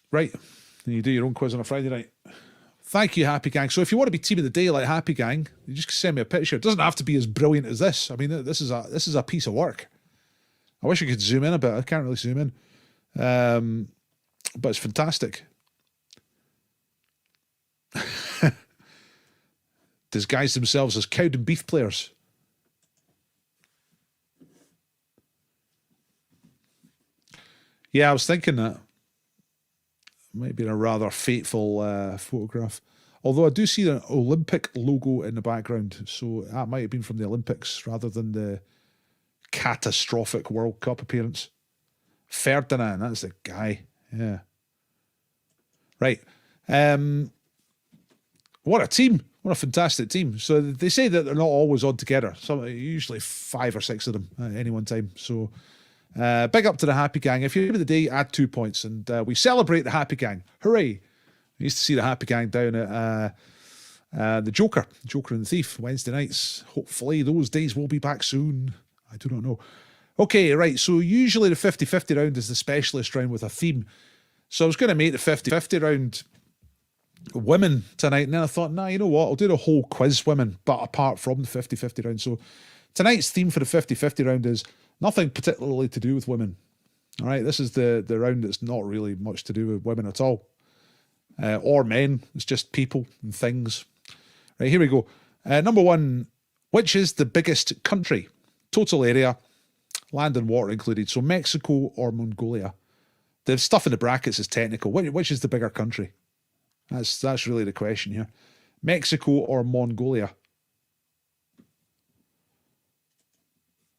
Right, and you do your own quiz on a Friday night. Thank you, Happy Gang. So if you want to be team of the day like Happy Gang, you just send me a picture. It doesn't have to be as brilliant as this. I mean, this is a piece of work. I wish I could zoom in a bit. I can't really zoom in, but it's fantastic. Disguise themselves as Cowden Beef players. Yeah, I was thinking that. Might be a rather fateful photograph. Although I do see an Olympic logo in the background, so that might have been from the Olympics rather than the catastrophic World Cup appearance. Ferdinand, that's the guy. Yeah. Right. What a team. What a fantastic team. So they say that they're not always on together. Usually 5 or 6 of them at any one time. So big up to the Happy Gang. If you're team of the day, add 2 points. And we celebrate the Happy Gang. Hooray. I used to see the Happy Gang down at the Joker and the Thief, Wednesday nights. Hopefully those days will be back soon. I do not know. Okay, right. So usually the 50-50 round is the specialist round with a theme. So I was going to make the 50-50 round women tonight, and then I thought, nah, you know what? I'll do the whole quiz women, but apart from the 50-50 round. So tonight's theme for the 50-50 round is nothing particularly to do with women. All right, this is the round that's not really much to do with women at all. Or men. It's just people and things. Right, here we go. Number 1, which is the biggest country? Total area, land and water included. So Mexico or Mongolia? The stuff in the brackets is technical. Which is the bigger country? That's really the question here. Mexico or Mongolia?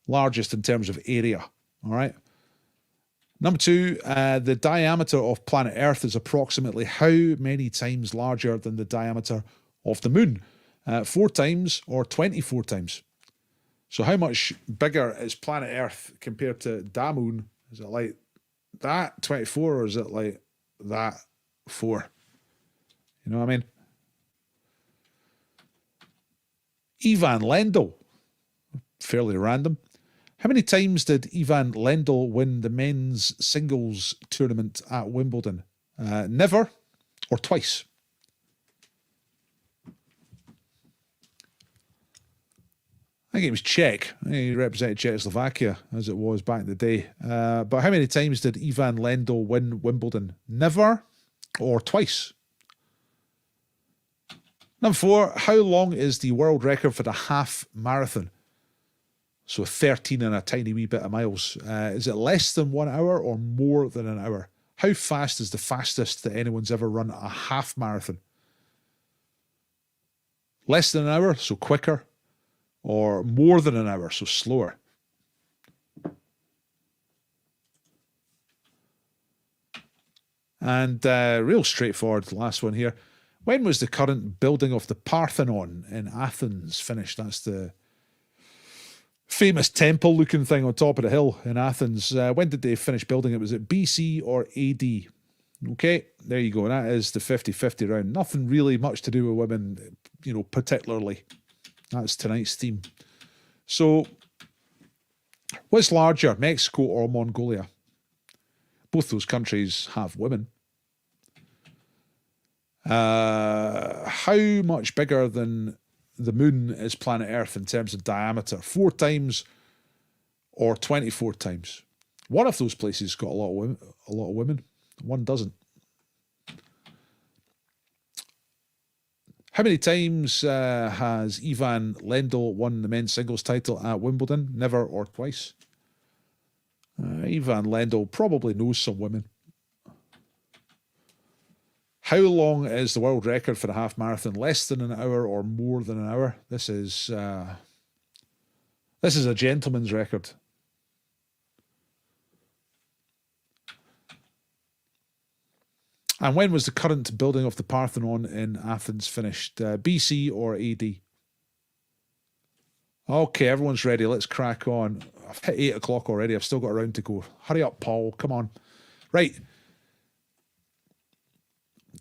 Largest in terms of area. All right. Number 2, the diameter of planet Earth is approximately how many times larger than the diameter of the moon? 4 times or 24 times? So how much bigger is planet Earth compared to da moon? Is it like that, 24, or is it like that, 4? You know what I mean? Ivan Lendl, fairly random. How many times did Ivan Lendl win the men's singles tournament at Wimbledon? Never or twice? I think it was Czech. I think he represented Czechoslovakia as it was back in the day. But how many times did Ivan Lendl win Wimbledon? Never or twice? Number 4, how long is the world record for the half marathon? So 13 and a tiny wee bit of miles. Is it less than 1 hour or more than an hour? How fast is the fastest that anyone's ever run a half marathon? Less than an hour, so quicker, or more than an hour, so slower? And real straightforward, the last one here. When was the current building of the Parthenon in Athens finished? That's the famous temple-looking thing on top of the hill in Athens. When did they finish building it? Was it BC or AD? Okay, there you go. That is the 50-50 round. Nothing really much to do with women, you know, particularly. That's tonight's theme. So, what's larger, Mexico or Mongolia? Both those countries have women. How much bigger than the moon is planet Earth in terms of diameter? 4 times or 24 times? One of those places got a lot of women. One doesn't. How many times has Ivan Lendl won the men's singles title at Wimbledon? Never or twice? Ivan Lendl probably knows some women. How long is the world record for a half marathon? Less than an hour or more than an hour? This is This is a gentleman's record. And when was the current building of the Parthenon in Athens finished? BC or AD? Okay, everyone's ready. Let's crack on. I've hit 8 o'clock already. I've still got a round to go. Hurry up, Paul. Come on. Right.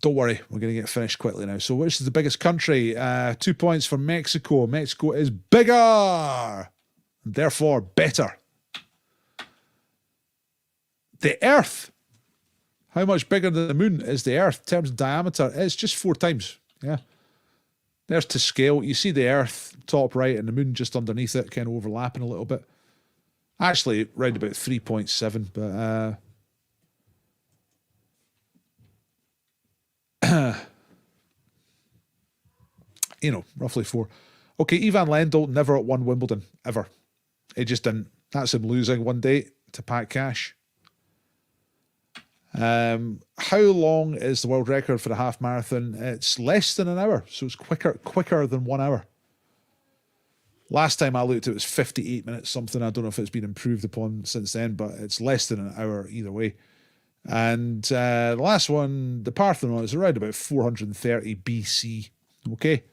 Don't worry. We're going to get finished quickly now. So which is the biggest country? 2 points for Mexico. Mexico is bigger. Therefore, better. The Earth. How much bigger than the moon is the Earth in terms of diameter? It's just 4 times. Yeah. There's to scale. You see the Earth top right and the moon just underneath it, kind of overlapping a little bit. Actually, round about 3.7, but you know, roughly 4. Okay, Ivan Lendl never won Wimbledon, ever. He just didn't. That's him losing one day to Pat Cash. How long is the world record for the half marathon? It's less than an hour, so it's quicker than 1 hour. Last time I looked, it was 58 minutes something. I don't know if it's been improved upon since then, but it's less than an hour either way. And the last one, the Parthenon, is around about 430 BC. Okay,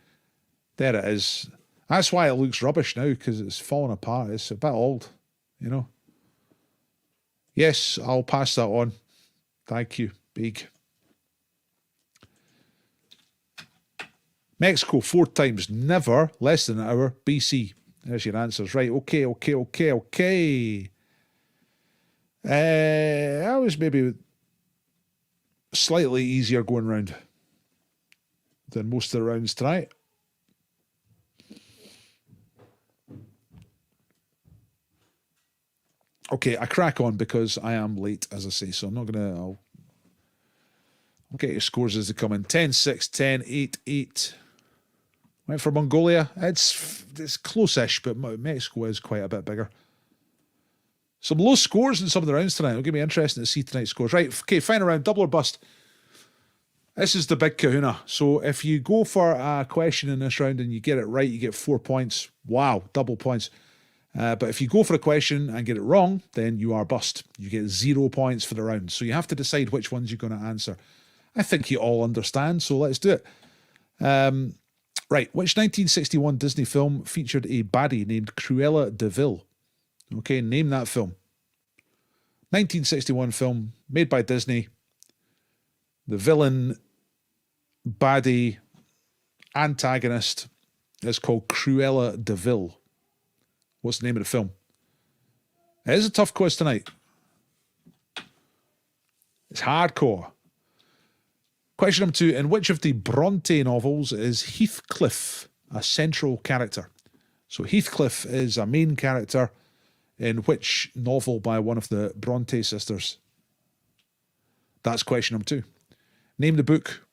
there it is. That's why it looks rubbish now, because it's fallen apart. It's a bit old, you know. Yes, I'll pass that on. Thank you, big. Mexico 4 times, never less than an hour, BC. There's your answers. Right, okay. I was maybe slightly easier going round than most of the rounds tonight. Okay, I crack on because I am late, as I say, so I'm not going to... I'll get your scores as they come in. 10-6, 10-8-8. Went for Mongolia. It's close-ish, but Mexico is quite a bit bigger. Some low scores in some of the rounds tonight. It'll give me interesting to see tonight's scores. Right, okay, final round, double or bust. This is the big kahuna. So if you go for a question in this round and you get it right, you get 4 points. Wow, double points. But if you go for a question and get it wrong, then you are bust. You get 0 points for the round. So you have to decide which ones you're going to answer. I think you all understand, so let's do it. Right, which 1961 Disney film featured a baddie named Cruella de Vil? Okay, name that film. 1961 film made by Disney. The villain, baddie, antagonist is called Cruella de Vil. What's the name of the film? It is a tough quiz tonight. It's hardcore. Question number 2. In which of the Bronte novels is Heathcliff a central character? So Heathcliff is a main character in which novel by one of the Bronte sisters? That's question number 2. Name the book.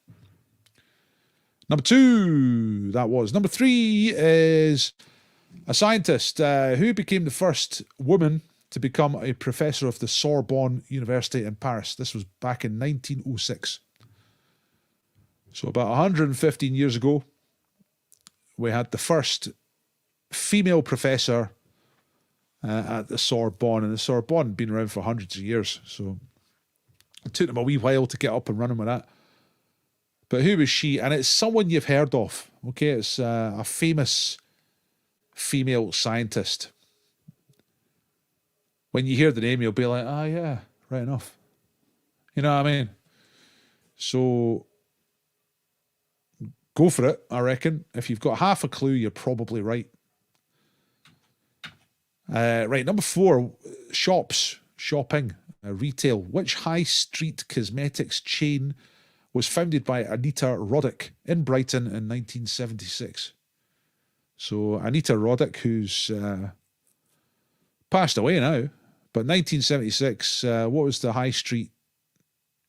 Number 2, that was. Number 3 is a scientist who became the first woman to become a professor of the Sorbonne University in Paris. This was back in 1906. So about 115 years ago, we had the first female professor at the Sorbonne. And the Sorbonne had been around for hundreds of years. So it took them a wee while to get up and running with that. But who was she? And it's someone you've heard of. Okay, it's a famous female scientist. When you hear the name, you'll be like, ah, yeah, right enough. You know what I mean? So go for it, I reckon. If you've got half a clue, you're probably right. Right, number 4, shopping, retail. Which high street cosmetics chain was founded by Anita Roddick in Brighton in 1976? So Anita Roddick, who's passed away now, but 1976, what was the high street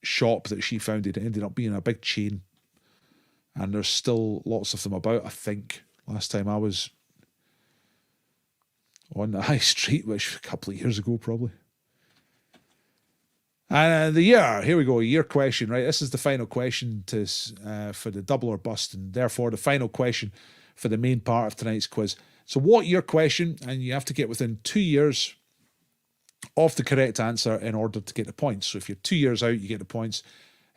shop that she founded? It ended up being a big chain. And there's still lots of them about, I think. Last time I was on the high street, which a couple of years ago, probably. And the year, here we go, year question, right? This is the final question for the double or bust, and therefore the final question for the main part of tonight's quiz. So what year question, and you have to get within 2 years of the correct answer in order to get the points. So if you're 2 years out, you get the points.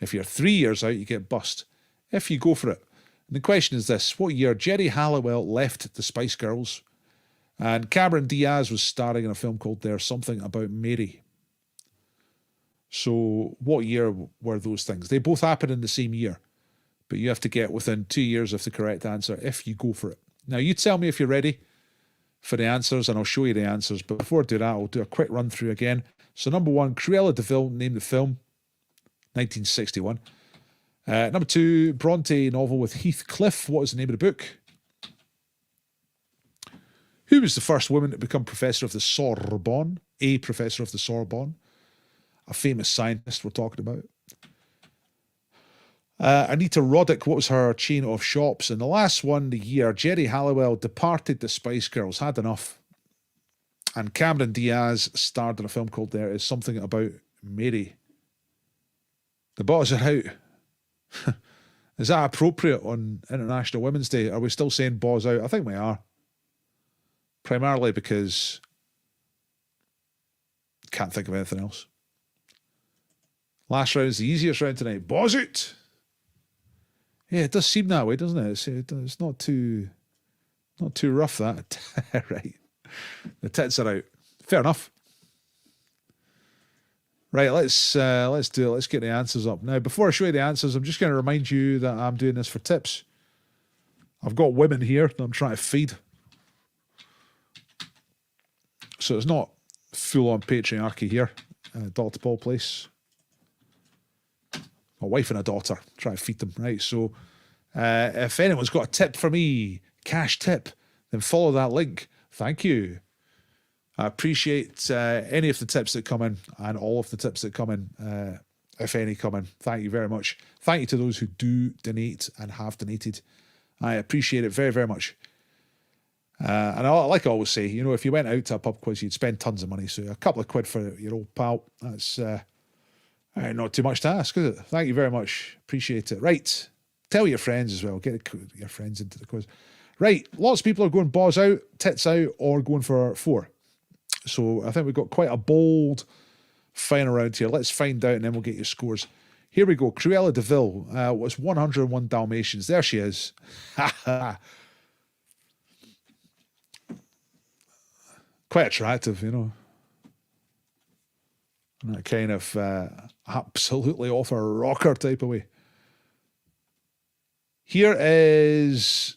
If you're 3 years out, you get bust. If you go for it. And the question is this: what year Jerry Halliwell left the Spice Girls and Cameron Diaz was starring in a film called There's Something About Mary? So what year were those things? They both happened in the same year, but you have to get within 2 years of the correct answer if you go for it. Now, you tell me if you're ready for the answers, and I'll show you the answers. But before I do that, I'll do a quick run through again. So number 1, Cruella de Vil named the film, 1961. Number 2, Bronte novel with Heathcliff. What is the name of the book? Who was the first woman to become professor of the Sorbonne? A professor of the Sorbonne. A famous scientist we're talking about. Anita Roddick, what was her chain of shops? And the last one, the year Jerry Halliwell departed the Spice Girls, had enough. And Cameron Diaz starred in a film called There Is Something About Mary. The bottles are out. Is that appropriate on International Women's Day? Are we still saying bottles out? I think we are. Primarily because can't think of anything else. Last round's the easiest round tonight. Bottles out! Yeah, it does seem that way, doesn't it? It's not too rough, that. Right. The tits are out. Fair enough. Right, let's do it. Let's get the answers up. Now, before I show you the answers, I'm just going to remind you that I'm doing this for tips. I've got women here that I'm trying to feed. So it's not full-on patriarchy here. Dr. Paul Place. My wife and a daughter, try to feed them, right? So if anyone's got a tip for me, cash tip, then follow that link. Thank you. I appreciate any of the tips that come in and all of the tips that come in, if any come in. Thank you very much. Thank you to those who do donate and have donated. I appreciate it very, very much. And like I always say, you know, if you went out to a pub quiz, you'd spend tons of money. So a couple of quid for your old pal, that's... not too much to ask, is it? Thank you very much. Appreciate it. Right. Tell your friends as well. Get your friends into the quiz. Right. Lots of people are going balls out, tits out, or going for 4. So I think we've got quite a bold final round here. Let's find out and then we'll get your scores. Here we go. Cruella de Vil was 101 Dalmatians. There she is. Quite attractive, you know. That kind of absolutely off a rocker type of way. Here is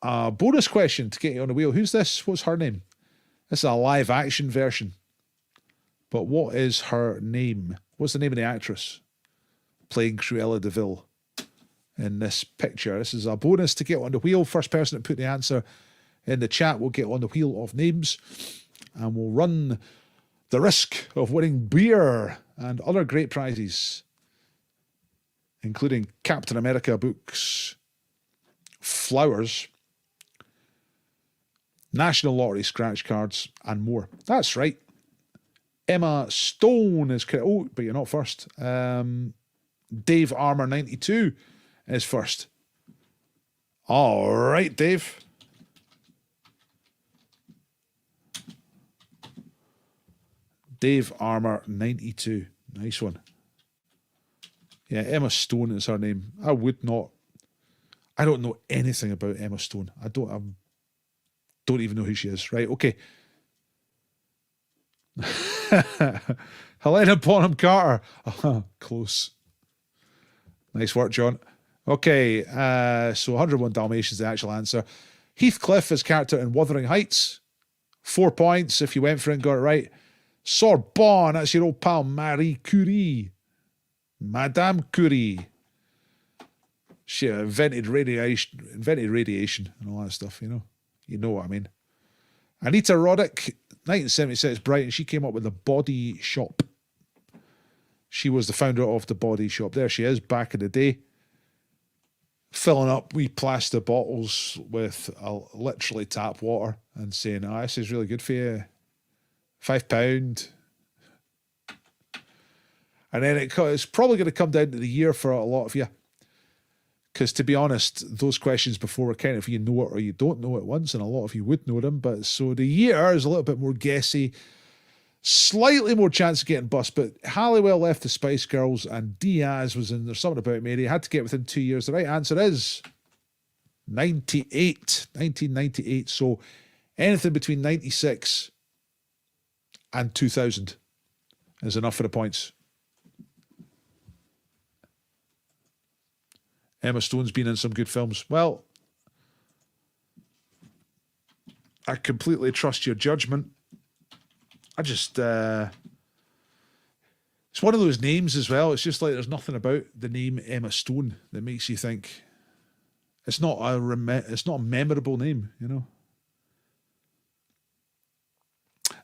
a bonus question to get you on the wheel. Who's this? What's her name? This is a live action version. But what is her name? What's the name of the actress playing Cruella de Vil in this picture? This is a bonus to get on the wheel. First person to put the answer in the chat will get on the wheel of names. And we'll run the risk of winning beer and other great prizes, including Captain America books, flowers, National Lottery scratch cards, and more. That's right. Emma Stone is correct. Oh, but you're not first. Dave Armour 92 is first. All right, Dave. Dave Armour 92. Nice one. Yeah, Emma Stone is her name. I don't know anything about Emma Stone. I don't even know who she is. Right, okay. Helena Bonham Carter. Close. Nice work, John. Okay, so 101 Dalmatians is the actual answer. Heathcliff is character in Wuthering Heights. 4 points if you went for it and got it right. Sorbonne, that's your old pal Marie Curie. Madame Curie. She invented radiation and all that stuff, you know. You know what I mean. Anita Roddick, 1976, Brighton, she came up with the Body Shop. She was the founder of the Body Shop. There she is, back in the day. Filling up wee plastic bottles with literally tap water and saying, this is really good for you. £5. And then it's probably going to come down to the year for a lot of you. Because to be honest, those questions before were kind of you know it or you don't know it once, and a lot of you would know them. But so the year is a little bit more guessy, slightly more chance of getting bust. But Halliwell left the Spice Girls, and Diaz was in There's Something About Mary. Had to get within 2 years. The right answer is 1998. So anything between 96 and 2000 is enough for the points. Emma Stone's been in some good films. Well, I completely trust your judgment. I just... it's one of those names as well. It's just like there's nothing about the name Emma Stone that makes you think... It's not a memorable name, you know.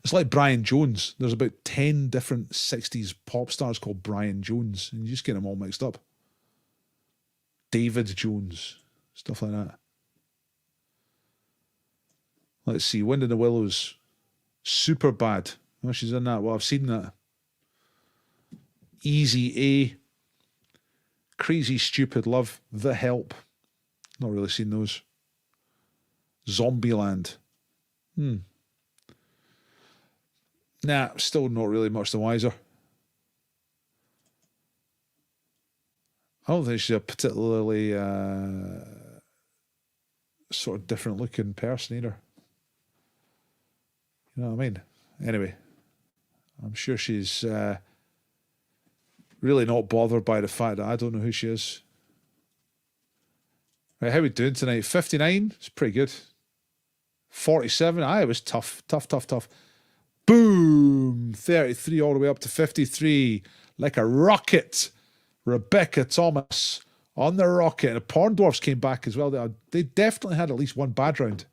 It's like Brian Jones. There's about 10 different 60s pop stars called Brian Jones, and you just get them all mixed up. David Jones, stuff like that. Let's see, Wind in the Willows, Super Bad. Oh, she's in that. Well, I've seen that. Easy A, Crazy Stupid Love, The Help. Not really seen those. Zombieland. Nah, still not really much the wiser. I don't think she's a particularly sort of different looking person either. You know what I mean? Anyway, I'm sure she's really not bothered by the fact that I don't know who she is. Right, how are we doing tonight? 59? It's pretty good. 47? It was tough. Tough. Boom! 33 all the way up to 53. Like a rocket. Rebecca Thomas on the rocket. And the Porn Dwarfs came back as well. They definitely had at least one bad round.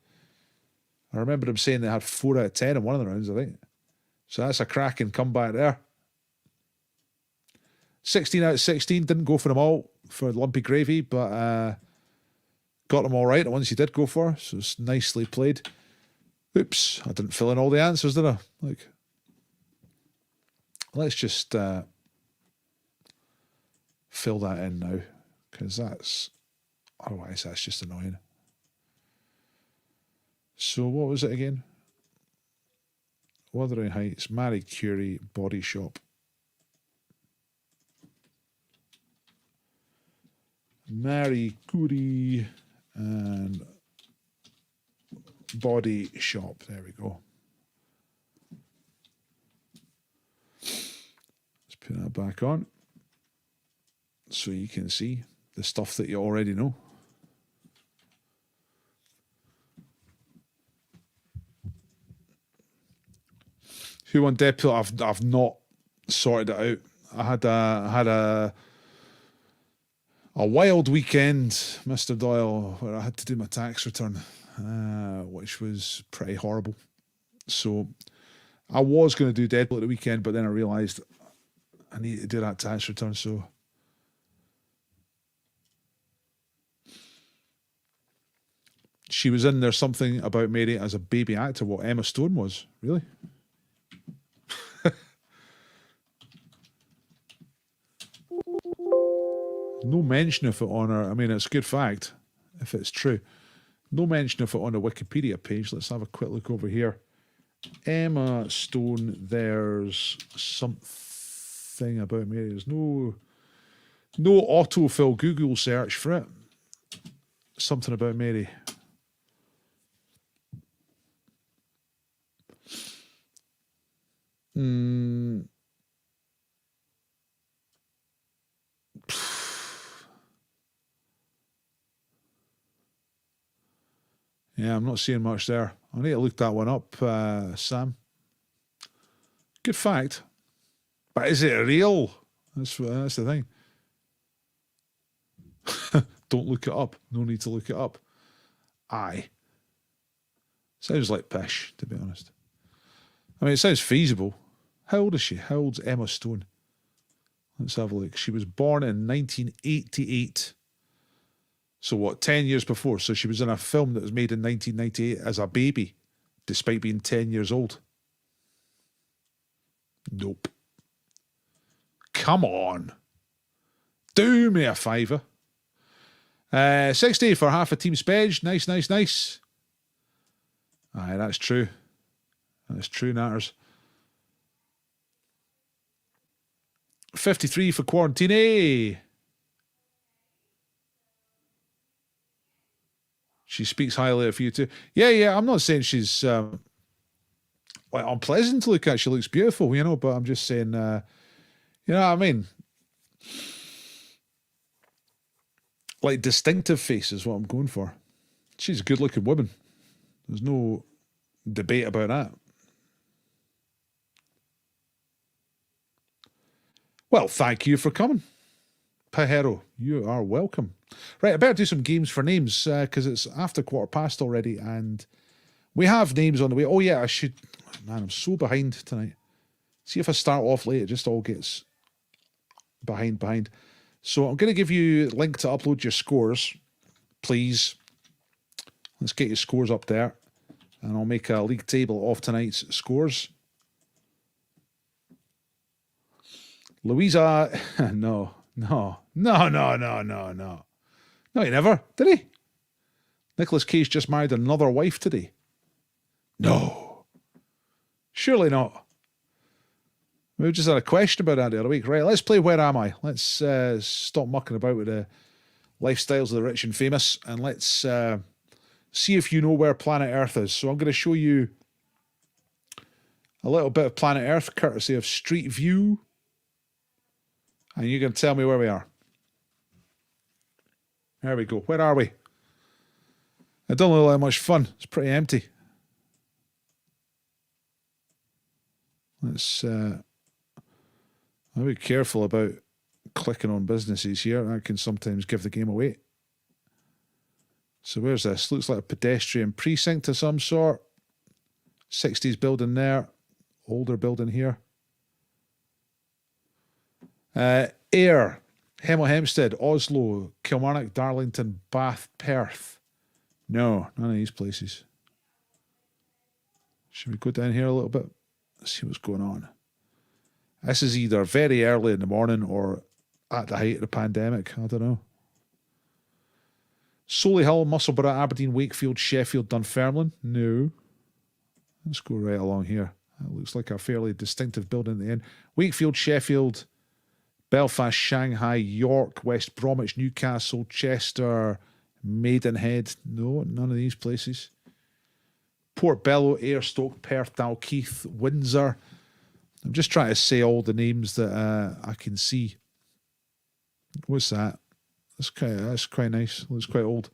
I remember them saying they had 4 out of 10 in one of the rounds, I think. So that's a cracking comeback there. 16 out of 16. Didn't go for them all for Lumpy Gravy, but got them all right. The ones you did go for. So it's nicely played. Oops, I didn't fill in all the answers, did I? Like, let's just fill that in now, because otherwise that's just annoying. So what was it again? Wuthering Heights, Marie Curie, Body Shop. Marie Curie and Body Shop. There we go. Let's put that back on so you can see the stuff that you already know. Who won Deadpool? I've not sorted it out. I had a wild weekend, Mr. Doyle, where I had to do my tax return, which was pretty horrible. So I was going to do Deadpool at the weekend, but then I realised I needed to do that tax return. So she was in There's Something About Mary as a baby actor. What Emma Stone was, really? No mention of it on her. I mean, it's a good fact, if it's true. No mention of it on the Wikipedia page. Let's have a quick look over here. Emma Stone, There's Something About Mary. There's no autofill Google search for it. Something About Mary. Yeah, I'm not seeing much there. I need to look that one up, Sam. Good fact. But is it real? That's the thing. Don't look it up. No need to look it up. Aye. Sounds like pish, to be honest. I mean, it sounds feasible. How old is she? How old's Emma Stone? Let's have a look. She was born in 1988. So what, 10 years before? So she was in a film that was made in 1998 as a baby, despite being 10 years old. Nope. Come on. Do me a favour. 60 for half a team spedge. Nice, nice, nice. Aye, that's true. That's true, Natters. 53 for Quarantine. She speaks highly of you too. Yeah, I'm not saying she's unpleasant to look at. She looks beautiful, you know, but I'm just saying, you know what I mean? Like distinctive face is what I'm going for. She's a good looking woman. There's no debate about that. Well, thank you for coming. Pajero, you are welcome. Right, I better do some games for names because it's after 1:15 already and we have names on the way. Oh yeah, I should... Man, I'm so behind tonight. See if I start off late, it just all gets behind. So I'm going to give you a link to upload your scores, please. Let's get your scores up there. And I'll make a league table of tonight's scores. Louisa... No. No, he never. Did he? Nicolas Cage just married another wife today. No. Surely not. We just had a question about that the other week. Right, let's play Where Am I? Let's stop mucking about with the lifestyles of the rich and famous and let's see if you know where planet Earth is. So I'm going to show you a little bit of planet Earth courtesy of Street View. And you can tell me where we are. There we go. Where are we? It don't look like much fun. It's pretty empty. Let's... I'll be careful about clicking on businesses here. That can sometimes give the game away. So where's this? Looks like a pedestrian precinct of some sort. 60s building there. Older building here. Ayr, Hemel Hempstead, Oslo, Kilmarnock, Darlington, Bath, Perth. No, none of these places. Should we go down here a little bit? Let's see what's going on. This is either very early in the morning or at the height of the pandemic. I don't know. Solihull, Musselburgh, Aberdeen, Wakefield, Sheffield, Dunfermline. No. Let's go right along here. That looks like a fairly distinctive building at the end. Wakefield, Sheffield, Belfast, Shanghai, York, West Bromwich, Newcastle, Chester, Maidenhead. No, none of these places. Portbello, Airstoke, Perth, Dalkeith, Windsor. I'm just trying to say all the names that I can see. What's that? That's quite nice. Looks quite old.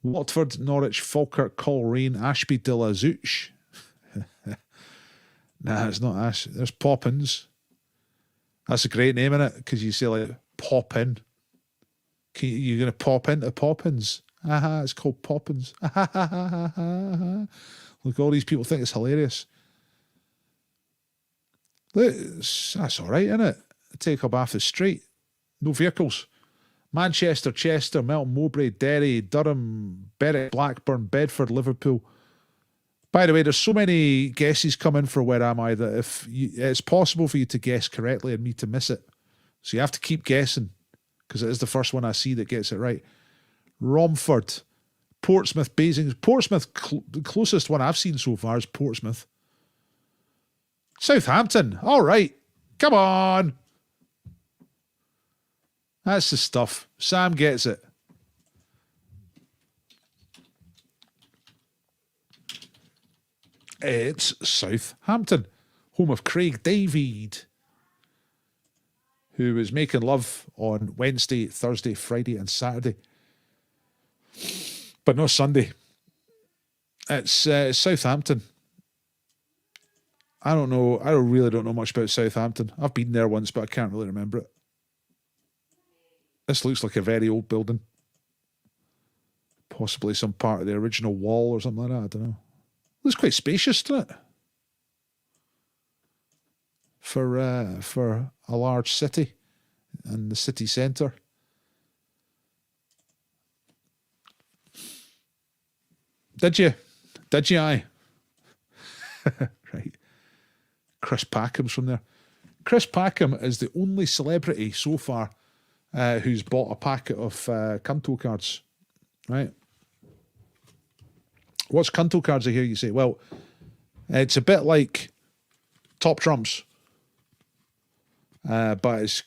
Watford, Norwich, Falkirk, Coleraine, Ashby de la Zouch. Nah, it's not Ash. There's Poppins. That's a great name in it because you say like pop in. You're going to pop into Poppins. It's called Poppins. Look, all these people think it's hilarious. Look, that's all right, isn't it? Take up half the street. No vehicles. Manchester, Chester, Melton, Mowbray, Derry, Durham, Berwick, Blackburn, Bedford, Liverpool. By the way, there's so many guesses coming for Where Am I that if it's possible for you to guess correctly and me to miss it. So you have to keep guessing because it is the first one I see that gets it right. Romford, Portsmouth, Basingstoke. Portsmouth, the closest one I've seen so far is Portsmouth. Southampton. All right. Come on. That's the stuff. Sam gets it. It's Southampton, home of Craig David, who was making love on Wednesday, Thursday, Friday and Saturday. But no Sunday. It's Southampton. I don't know. I really don't know much about Southampton. I've been there once, but I can't really remember it. This looks like a very old building. Possibly some part of the original wall or something like that. I don't know. Looks quite spacious, doesn't it? For a large city and the city centre. Did you? Aye. Right. Chris Packham's from there. Chris Packham is the only celebrity so far who's bought a packet of Canto cards, right? What's Canto cards, I hear you say? Well, it's a bit like Top Trumps, but it's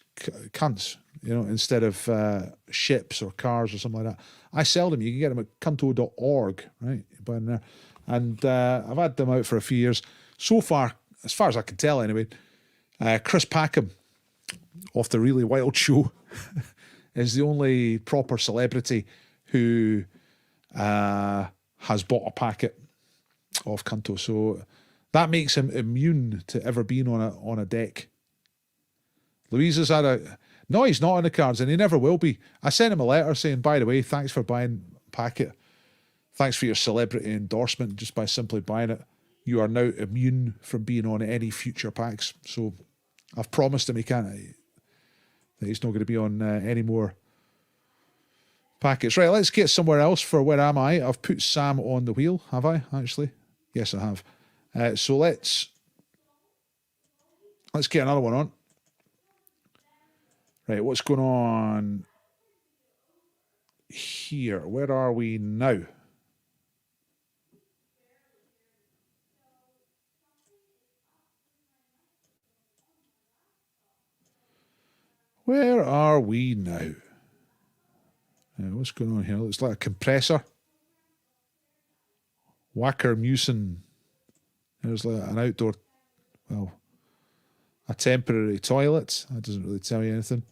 cunts, you know, instead of ships or cars or something like that. I sell them. You can get them at canto.org, right? You buy them there. And I've had them out for a few years. So far as I can tell anyway, Chris Packham off The Really Wild Show is the only proper celebrity who has bought a packet of Canto. So that makes him immune to ever being on a deck. Louisa's had a... No, he's not on the cards, and he never will be. I sent him a letter saying, by the way, thanks for buying a packet. Thanks for your celebrity endorsement just by simply buying it. You are now immune from being on any future packs. So I've promised him that he's not going to be on any more packets. Right, let's get somewhere else for Where Am I? I've put Sam on the wheel, have I, actually? Yes, I have. So let's get another one on. Right, what's going on here? Where are we now? Where are we now? What's going on here? Looks like a compressor. Wacker Musin. There's like an outdoor, well, a temporary toilet. That doesn't really tell you anything.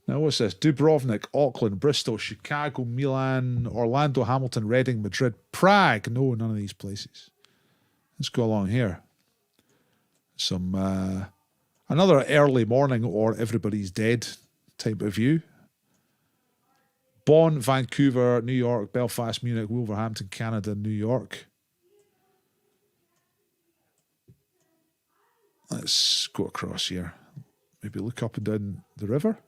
Now, what's this? Dubrovnik, Auckland, Bristol, Chicago, Milan, Orlando, Hamilton, Reading, Madrid, Prague. No, none of these places. Let's go along here. Some, another early morning or everybody's dead type of view. Bonn, Vancouver, New York, Belfast, Munich, Wolverhampton, Canada, New York. Let's go across here. Maybe look up and down the river.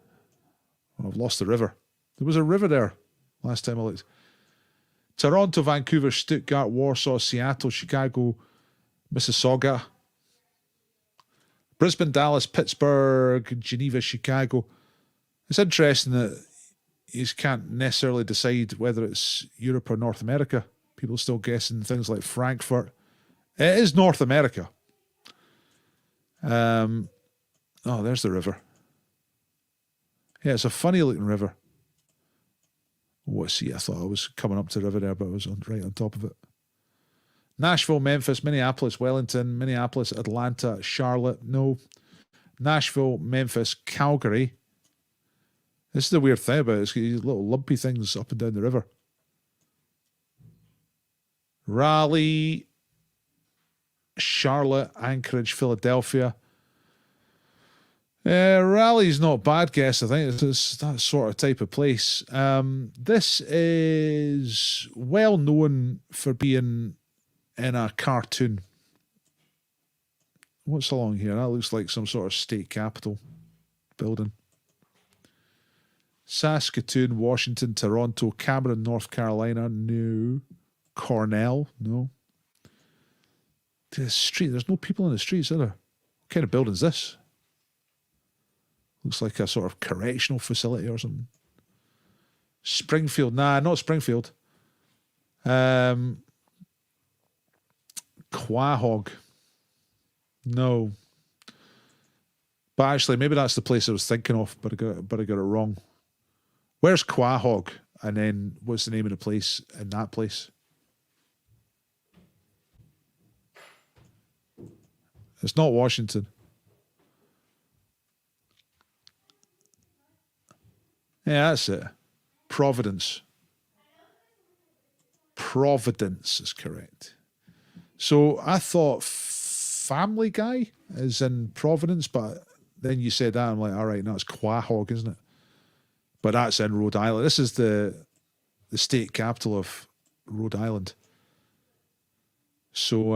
Oh, I've lost the river. There was a river there last time I looked. Toronto, Vancouver, Stuttgart, Warsaw, Seattle, Chicago, Mississauga, Brisbane, Dallas, Pittsburgh, Geneva, Chicago. It's interesting that you can't necessarily decide whether it's Europe or North America. People are still guessing things like Frankfurt. It is North America. Oh, there's the river. Yeah, it's a funny looking river. Oh, see, I thought I was coming up to the river there, but I was right on top of it. Nashville, Memphis, Minneapolis, Wellington, Minneapolis, Atlanta, Charlotte. No. Nashville, Memphis, Calgary. This is the weird thing about it. It's got these little lumpy things up and down the river. Raleigh, Charlotte, Anchorage, Philadelphia. Raleigh's not a bad guess, I think. It's that sort of type of place. This is well known for being in a cartoon. What's along here? That looks like some sort of state capitol building. Saskatoon, Washington, Toronto, Cameron, North Carolina. No. Cornell. No. The street. There's no people in the streets, are there? What kind of building is this? Looks like a sort of correctional facility or something. Springfield. Nah, not Springfield. Quahog. No. But actually, maybe that's the place I was thinking of, but I got it wrong. Where's Quahog? And then what's the name of the place in that place? It's not Washington. Yeah, that's it. Providence. Providence is correct. So I thought Family Guy is in Providence, but then you said that, I'm like, all right, no, it's Quahog, isn't it? But that's in Rhode Island. This is the state capital of Rhode Island. So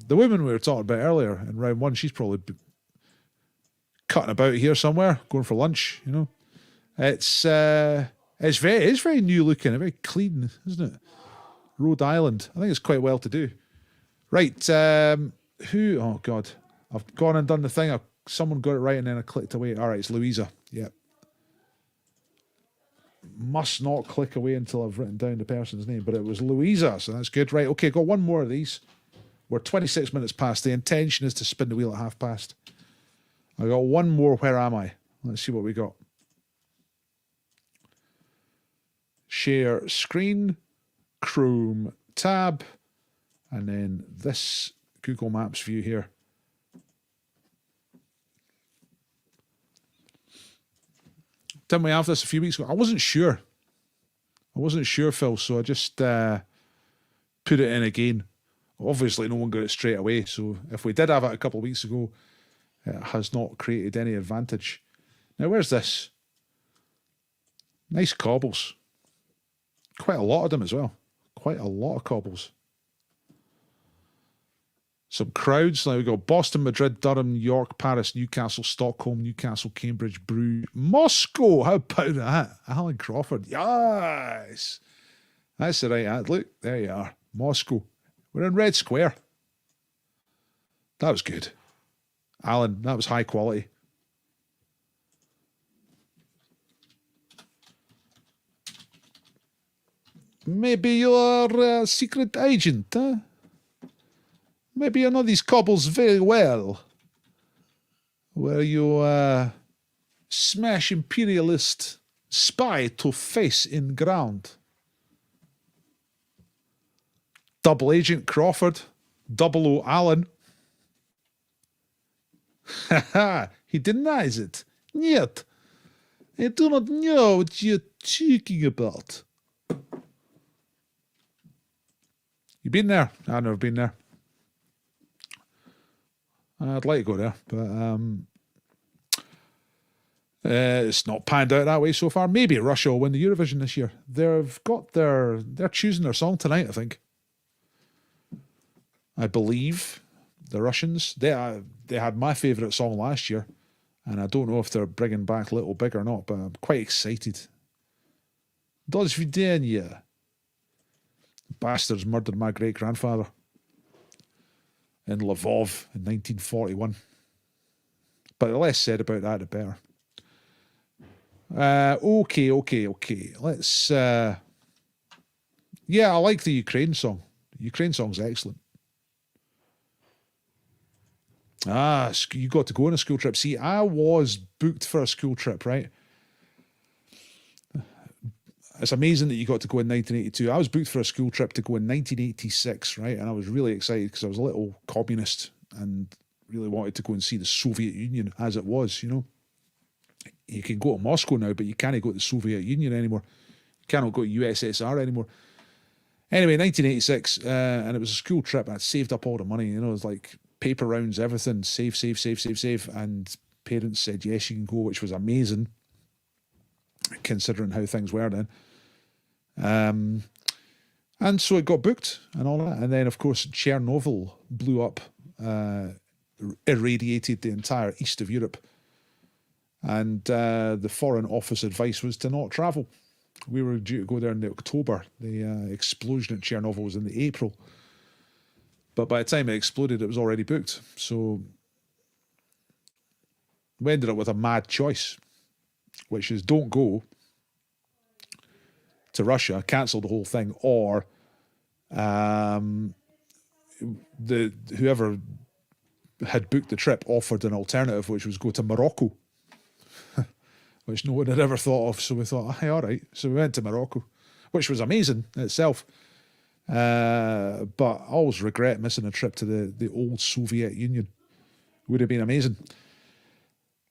the woman we were talking about earlier in round one, she's probably cutting about here somewhere, going for lunch, you know. It's very new looking, very clean, isn't it? Rhode Island. I think it's quite well to do. Right, who? Oh God, I've gone and done the thing. Someone got it right, and then I clicked away. All right, it's Louisa. Yep. must not click away until I've written down the person's name, but it was Louisa, so that's good. Right, okay, got one more of these. We're 26 minutes past. The intention is to spin the wheel at past. I got one more. Where am I? Let's see what we got. Share screen, Chrome tab, and then this Google Maps view here. Didn't we have this a few weeks ago? I wasn't sure. Phil, so I just put it in again. Obviously, no one got it straight away, so if we did have it a couple of weeks ago, it has not created any advantage. Now, where's this? Nice cobbles. Quite a lot of them as well. Quite a lot of cobbles. Some crowds. Now we got Boston, Madrid, Durham, York, Paris, Newcastle, Stockholm, Newcastle, Cambridge, Bruges, Moscow. How about that? Alan Crawford. Yes. That's the right ad. Look, there you are. Moscow. We're in Red Square. That was good. Alan, that was high quality. Maybe you're a secret agent, huh? Maybe you know these cobbles very well. Where you smash imperialist spy to face in ground. Double Agent Crawford. Double O Allen. Haha, he denies it. Yet, I do not know what you're talking about. You been there? I've never been there. I'd like to go there, but it's not panned out that way so far. Maybe Russia will win the Eurovision this year. They're choosing their song tonight, I think. I believe the Russians. They had my favourite song last year, and I don't know if they're bringing back Little Big or not, but I'm quite excited. До свидания. Bastards murdered my great-grandfather in Lvov in 1941. But the less said about that, the better. Okay. Let's... yeah, I like the Ukraine song. The Ukraine song's excellent. You got to go on a school trip. See, I was booked for a school trip, right? It's amazing that you got to go in 1982. I was booked for a school trip to go in 1986, right? And I was really excited because I was a little communist and really wanted to go and see the Soviet Union as it was, you know. You can go to Moscow now, but you can't go to the Soviet Union anymore. You cannot go to USSR anymore. Anyway, 1986, and it was a school trip. I'd saved up all the money, you know, it was like paper rounds, everything, save. And parents said, yes, you can go, which was amazing, considering how things were then. And so it got booked and all that. And then, of course, Chernobyl blew up, irradiated the entire east of Europe. And the Foreign Office advice was to not travel. We were due to go there in the October. The explosion at Chernobyl was in the April. But by the time it exploded, it was already booked. So we ended up with a mad choice, which is don't go to Russia, cancel the whole thing, or whoever had booked the trip offered an alternative, which was go to Morocco, which no one had ever thought of. So we thought, hey, all right. So we went to Morocco, which was amazing in itself. But I always regret missing a trip to the old Soviet Union. Would have been amazing.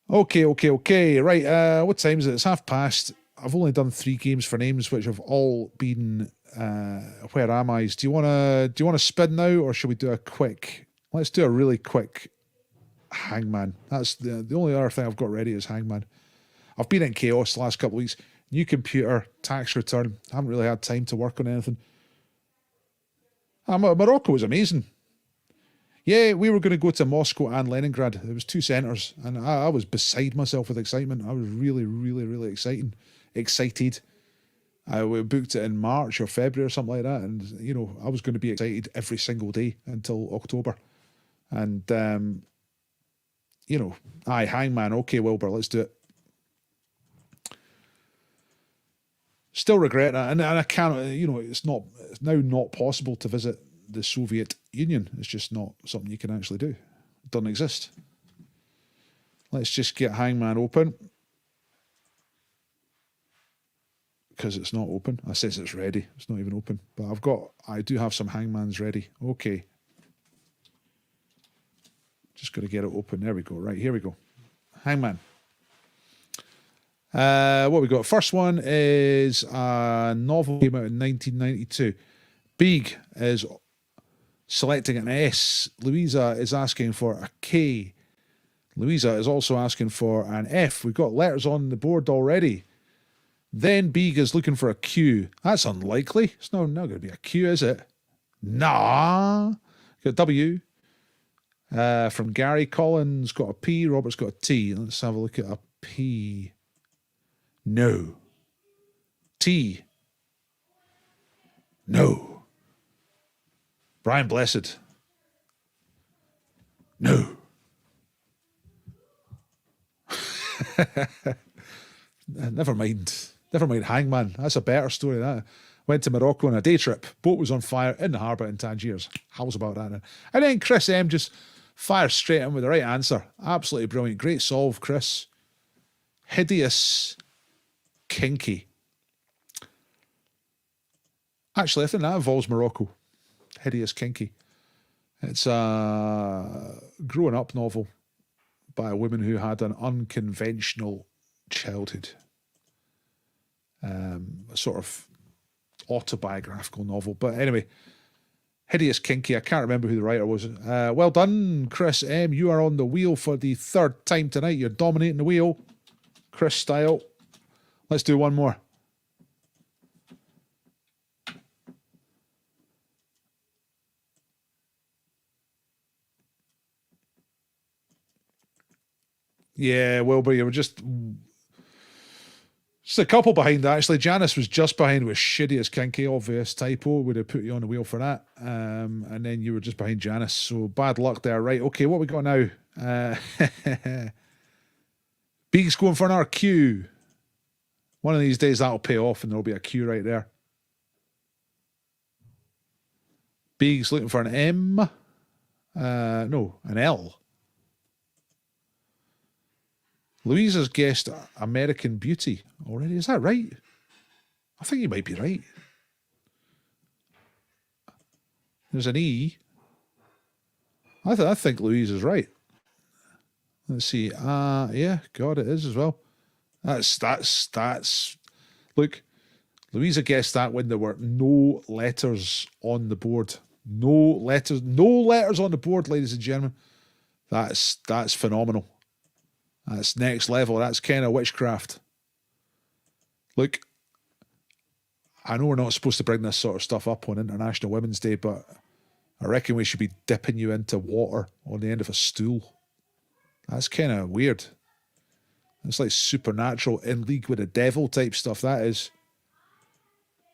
Okay. Right, what time is it? It's past. I've only done 3 games for names, which have all been where am I's. Do you wanna spin now, or should we do a quick? Let's do a really quick Hangman. That's the only other thing I've got ready is Hangman. I've been in chaos the last couple of weeks. New computer, tax return. I haven't really had time to work on anything. Morocco was amazing. Yeah, we were going to go to Moscow and Leningrad. It was 2 centres, and I was beside myself with excitement. I was really, really, really excited. We booked it in March or February or something like that, and you know I was going to be excited every single day until October. And Hangman. Okay, Wilbur, let's do it. Still regret that, and I can't. It's now not possible to visit the Soviet Union. It's just not something you can actually do. It doesn't exist. Let's just get Hangman open. Because it's not open. I says it's ready. It's not even open. But I do have some Hangmans ready. Okay. Just got to get it open. There we go. Right, here we go. Hangman. What we got? First one is a novel came out in 1992. Beeg is selecting an S. Louisa is asking for a K. Louisa is also asking for an F. We've got letters on the board already. Then Beeg is looking for a Q. That's unlikely. It's not going to be a Q, is it? Nah. Got a W. From Gary. Colin's got a P. Robert's got a T. Let's have a look at a P. No. T. No. Brian Blessed. No. Never mind. Never mind Hangman. That's a better story than that. Went to Morocco on a day trip. Boat was on fire in the harbour in Tangiers. How's about that then? And then Chris M just fires straight in with the right answer. Absolutely brilliant. Great solve, Chris. Hideous. Kinky. Actually, I think that involves Morocco. Hideous Kinky. It's a growing up novel by a woman who had an unconventional childhood. A sort of autobiographical novel. But anyway, Hideous Kinky. I can't remember who the writer was. Well done, Chris M. You are on the wheel for the third time tonight. You're dominating the wheel. Chris style. Let's do one more. Yeah, Wilbur, you were just a couple behind, actually. Janice was just behind with Shitty as Kinky, obvious typo. Would have put you on the wheel for that. And then you were just behind Janice, so bad luck there. Right, okay, what we got now? Beeg's going for another Q. One of these days that'll pay off and there'll be a Q right there. Beeg's looking for an M. No, an L. Louisa's guessed American Beauty already. Is that right? I think you might be right. There's an E. I think Louisa's right. Let's see. Yeah, God, it is as well. That's. Look, Louisa guessed that when there were no letters on the board. No letters on the board, ladies and gentlemen. That's phenomenal. That's next level. That's kind of witchcraft. Look, I know we're not supposed to bring this sort of stuff up on International Women's Day, but I reckon we should be dipping you into water on the end of a stool. That's kind of weird. It's like supernatural, in league with the devil type stuff, that is.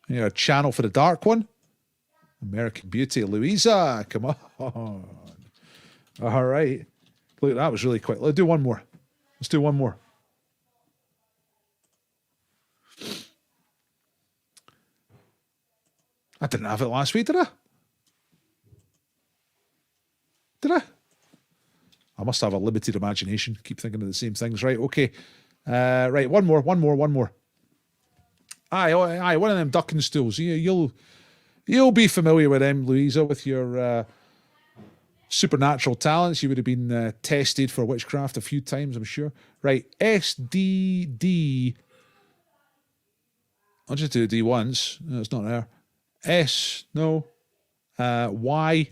You know, a channel for the dark one. American Beauty. Louisa, come on. All right. Look, that was really quick. Let's do one more. Let's do one more. I didn't have it last week, did I? Did I? I must have a limited imagination. Keep thinking of the same things. Right, okay. Right, one more. Aye, one of them ducking stools. You'll be familiar with them, Louisa, with your supernatural talents. You would have been tested for witchcraft a few times, I'm sure. Right, SDD. I'll just do D once. No, it's not there. S, no. Y.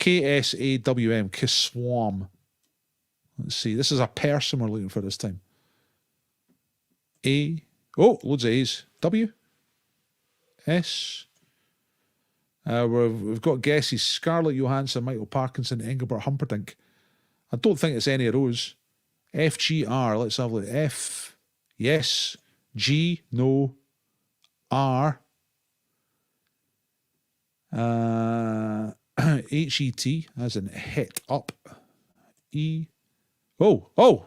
KSAWM, Kiswam. Let's see. This is a person we're looking for this time. A. Oh, loads of A's. W. S. We've got guesses. Scarlett Johansson, Michael Parkinson, Engelbert Humperdinck. I don't think it's any of those. F, G, R. Let's have a look. F. Yes. G. No. R. H-E-T, as in hit up. E. Oh.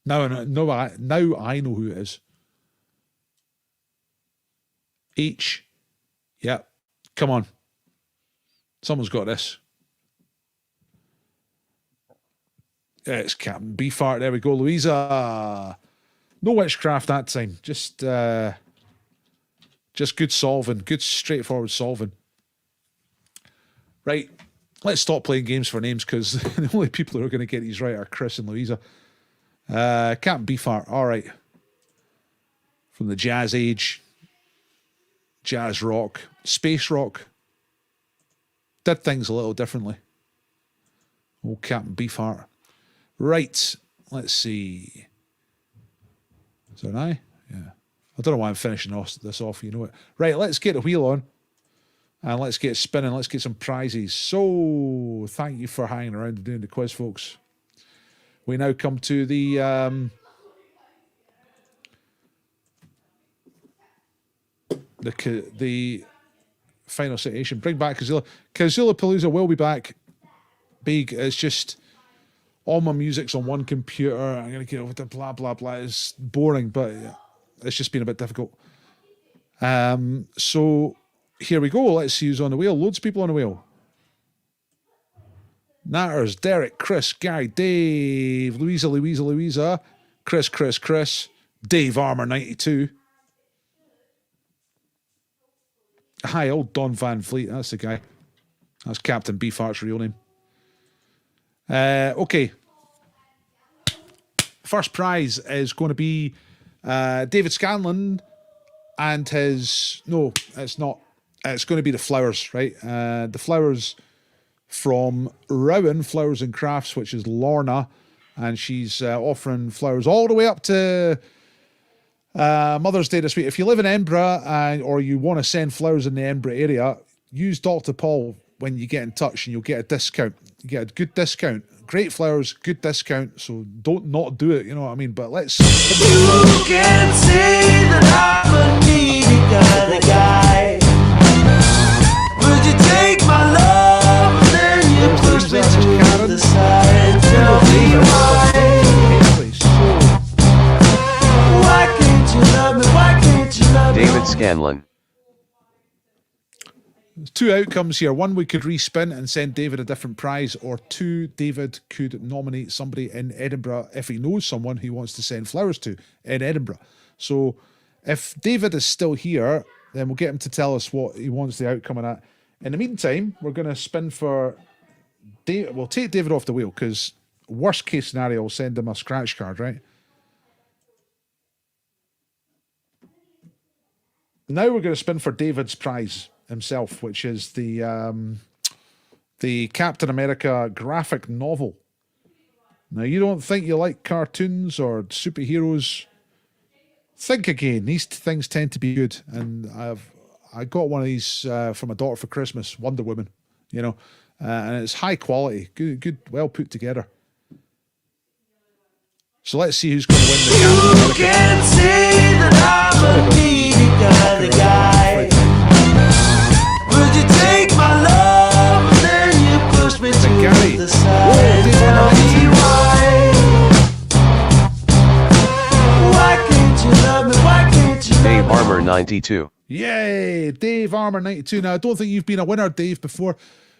Now I know who it is. H. Yep. Come on. Someone's got this. Yeah, it's Captain Beefheart. There we go, Louisa. No witchcraft that time. Just good solving. Good straightforward solving. Right. Let's stop playing games for names because the only people who are going to get these right are Chris and Louisa. Captain Beefheart. All right. From the jazz age. Jazz rock. Space rock. Did things a little differently. Old Captain Beefheart. Right, let's see. Is there an eye? Yeah. I don't know why I'm finishing this off, you know it. Right, let's get the wheel on. And let's get spinning. Let's get some prizes. So, thank you for hanging around and doing the quiz, folks. We now come to the... the final citation. Bring back Kazula. Kazula Palooza will be back. Big. It's just... all my music's on one computer. I'm going to get over to blah, blah, blah. It's boring, but it's just been a bit difficult. So here we go. Let's see who's on the wheel. Loads of people on the wheel. Natters, Derek, Chris, Gary, Dave, Louisa, Chris, Dave Armour 92. Hi, old Don Van Fleet. That's the guy. That's Captain Beefheart's real name. Okay. First prize is going to be David Scanlon and his... No, it's not. It's going to be the flowers, right? The flowers from Rowan Flowers and Crafts, which is Lorna, and she's offering flowers all the way up to Mother's Day this week. If you live in Edinburgh or you want to send flowers in the Edinburgh area, use Dr. Paul when you get in touch and you'll get a discount. You get a good discount. Great flowers, good discount, so don't not do it, you know what I mean? But let's... You can say that I'm a needy kind of guy. Would you take my love and then you push me to the side and tell me why can't you love me, why can't you love me? David Scanlon. There's two outcomes here. One, we could respin and send David a different prize, or two, David could nominate somebody in Edinburgh if he knows someone he wants to send flowers to in Edinburgh. So if David is still here, then we'll get him to tell us what he wants the outcome of that. In the meantime, we're going to spin for David. We'll take David off the wheel because worst case scenario, we'll send him a scratch card, right? Now we're going to spin for David's prize himself, which is the Captain America graphic novel. Now, you don't think you like cartoons or superheroes? Think again. These things tend to be good, and I got one of these for my daughter for Christmas, Wonder Woman, you know, and it's high quality, good, well put together. So let's see who's going to win the Captain America. You can say that I'm a needy kind of guy. Would you take my love and then you push me to the side and tell me why can't you love me, why can't you love me? Dave Armour 92. Yay, Dave Armour 92. Now, I don't think you've been a winner, Dave, before,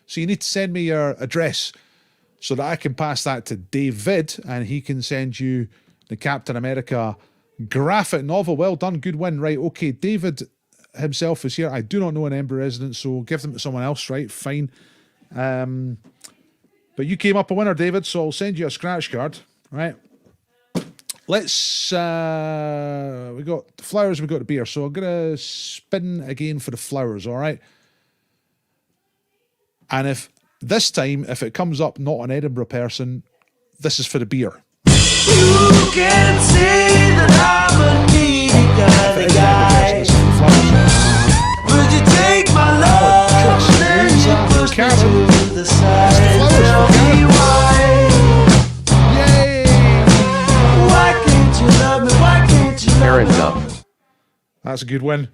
so you need to send me your address so that I can pass that to David and he can send you the Captain America graphic novel. Well done, good win. Right, okay, David himself is here. I do not know an Edinburgh resident, so give them to someone else, right? Fine. But you came up a winner, David, so I'll send you a scratch card, right? Let's, we got the flowers, we got the beer, so I'm going to spin again for the flowers, all right? And if this time, if it comes up not an Edinburgh person, this is for the beer. You can say that I'm a needy kind of guy. Would you take my love and then you push me to the side and tell me why? Yay! Why can't you love me? Why can't you love Karen me? Duff. That's a good win.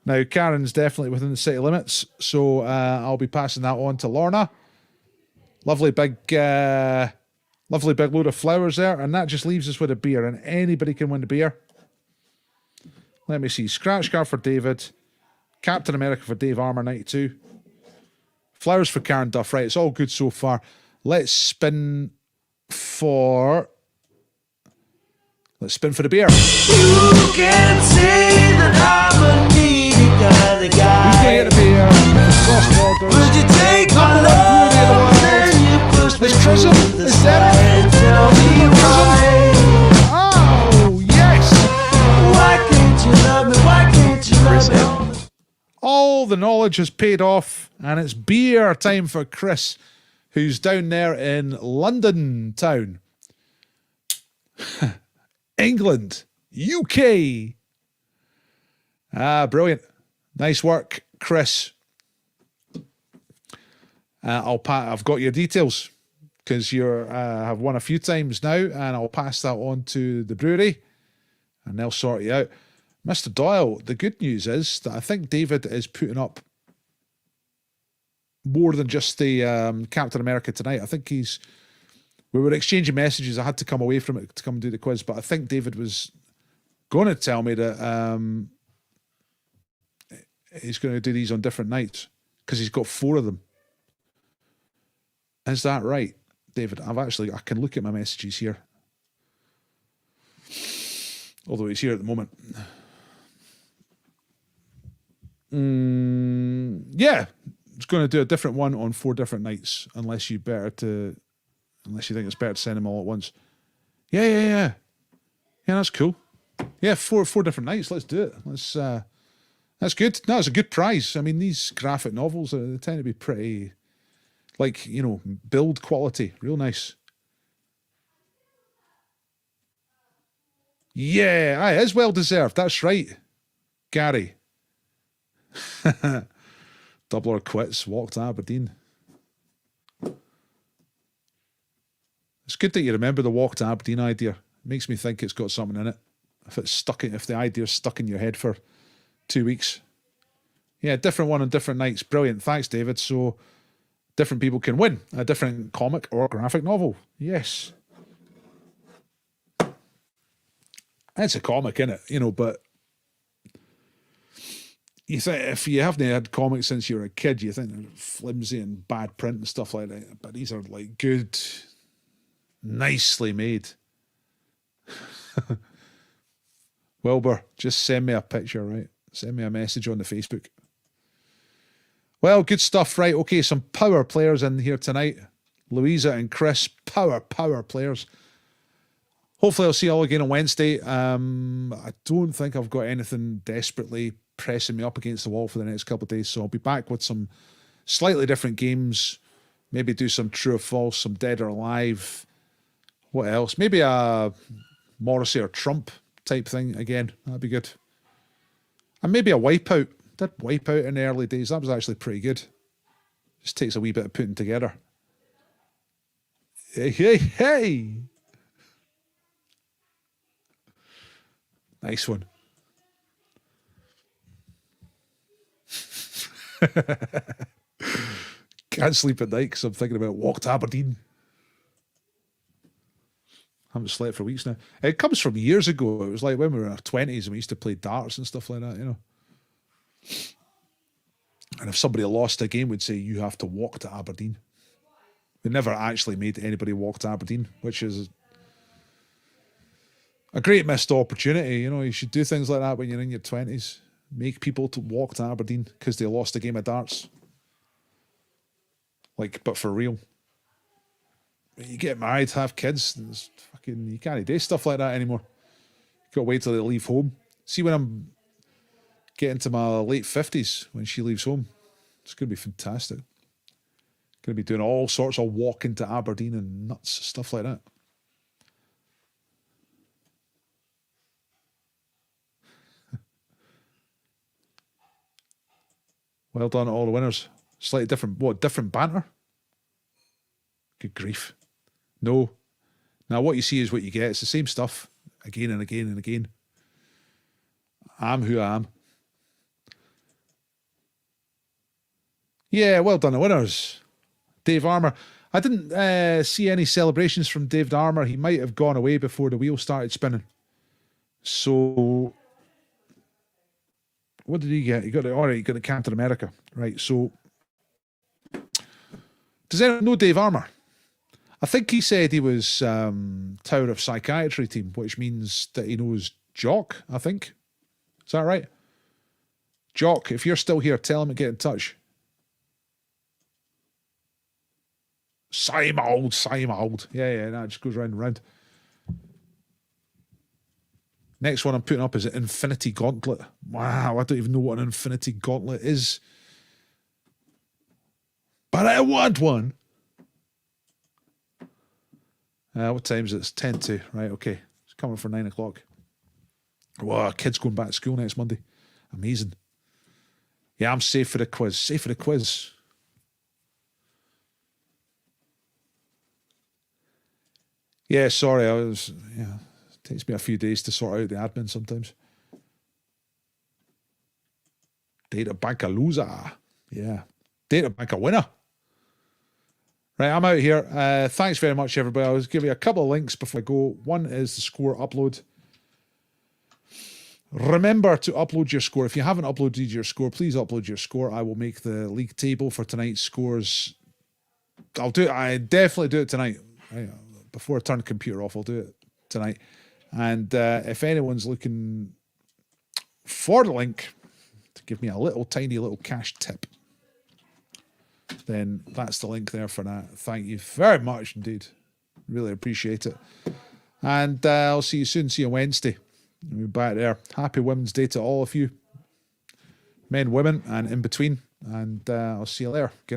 Now, Karen's definitely within the city limits, so I'll be passing that on to Lorna. Lovely big Lovely big load of flowers there, and that just leaves us with a beer, and anybody can win the beer. Let me see. Scratch card for David. Captain America for Dave Armour 92. Flowers for Karen Duff. Right, it's all good so far. Let's spin for the beer. You can say that I'm a needy kind of guy. You get a beer. Cross borders. Would you take my love and you push me to the side? Tell me why. Oh, yes. Why can't you love me? Why can't you love me? All the knowledge has paid off, and it's beer time for Chris, who's down there in London town. England, UK. Ah, brilliant. Nice work, Chris. I've got your details because you're have won a few times now, and I'll pass that on to the brewery, and they'll sort you out. Mr. Doyle, the good news is that I think David is putting up more than just the Captain America tonight. I think we were exchanging messages. I had to come away from it to come and do the quiz, but I think David was going to tell me that he's going to do these on different nights because he's got 4 of them. Is that right, David? I can look at my messages here. Although he's here at the moment. Yeah, it's going to do a different one on 4 different nights, unless you think it's better to send them all at once. Yeah, that's cool. Yeah, four different nights. Let's do it. That's good. No, it's a good prize. I mean, these graphic novels they tend to be pretty, build quality, real nice. Yeah, it is well deserved. That's right, Gary. Doubler quits, walked to Aberdeen. It's good that you remember the walk to Aberdeen idea. It makes me think it's got something in it. If the idea's stuck in your head for 2 weeks. Yeah, different one on different nights. Brilliant. Thanks, David. So different people can win a different comic or graphic novel. Yes. It's a comic, innit? But you think if you haven't had comics since you were a kid, you think they're flimsy and bad print and stuff like that. But these are like good, nicely made. Wilbur, just send me a picture, right? Send me a message on the Facebook. Well, good stuff, right? Okay, some power players in here tonight. Louisa and Chris, power players. Hopefully I'll see you all again on Wednesday. I don't think I've got anything desperately pressing me up against the wall for the next couple of days, so I'll be back with some slightly different games. Maybe do some true or false, some dead or alive. What else? Maybe a Morrissey or Trump type thing again. That'd be good. And maybe a Wipeout. Did Wipeout in the early days. That was actually pretty good. Just takes a wee bit of putting together. Hey. Nice one. Can't sleep at night because I'm thinking about walk to Aberdeen. Haven't slept for weeks now. It comes from years ago. It was like when we were in our 20s and we used to play darts and stuff like that, And if somebody lost a game, we'd say, you have to walk to Aberdeen. We never actually made anybody walk to Aberdeen, which is a great missed opportunity. You should do things like that when you're in your 20s. Make people to walk to Aberdeen because they lost a game of darts. But for real. When you get married, have kids, you can't do stuff like that anymore. You've got to wait till they leave home. See, when I'm getting to my late 50s, when she leaves home, it's going to be fantastic. Going to be doing all sorts of walking to Aberdeen and nuts, stuff like that. Well done to all the winners. Slightly different, different banter? Good grief. No. Now, what you see is what you get. It's the same stuff again and again and again. I'm who I am. Yeah, well done, the winners. Dave Armour. I didn't see any celebrations from David Armour. He might have gone away before the wheel started spinning. So, what did he get? He got it. All right, he got the Captain America. Right. So, does anyone know Dave Armour? I think he said he was Tower of Psychiatry team, which means that he knows Jock, I think. Is that right? Jock, if you're still here, tell him to get in touch. Same old. Yeah, no, it just goes round and round. Next one I'm putting up is an Infinity Gauntlet. Wow, I don't even know what an Infinity Gauntlet is. But I want one. What time is it? It's 10 to. Right, okay. It's coming for 9 o'clock. Wow, kids going back to school next Monday. Amazing. Yeah, I'm safe for the quiz. Safe for the quiz. Yeah, sorry. It takes me a few days to sort out the admin sometimes. Data Banker loser. Yeah. Data Banker winner. Right, I'm out here. Thanks very much, everybody. I'll give you a couple of links before I go. One is the score upload. Remember to upload your score. If you haven't uploaded your score, please upload your score. I will make the league table for tonight's scores. I'll do it. I definitely do it tonight. Before I turn the computer off, I'll do it tonight. And if anyone's looking for the link to give me a tiny little cash tip, then that's the link there for that. Thank you very much indeed. Really appreciate it. And I'll see you soon. See you Wednesday. We'll be back there. Happy Women's Day to all of you. Men, women, and in between. And I'll see you there. Good night.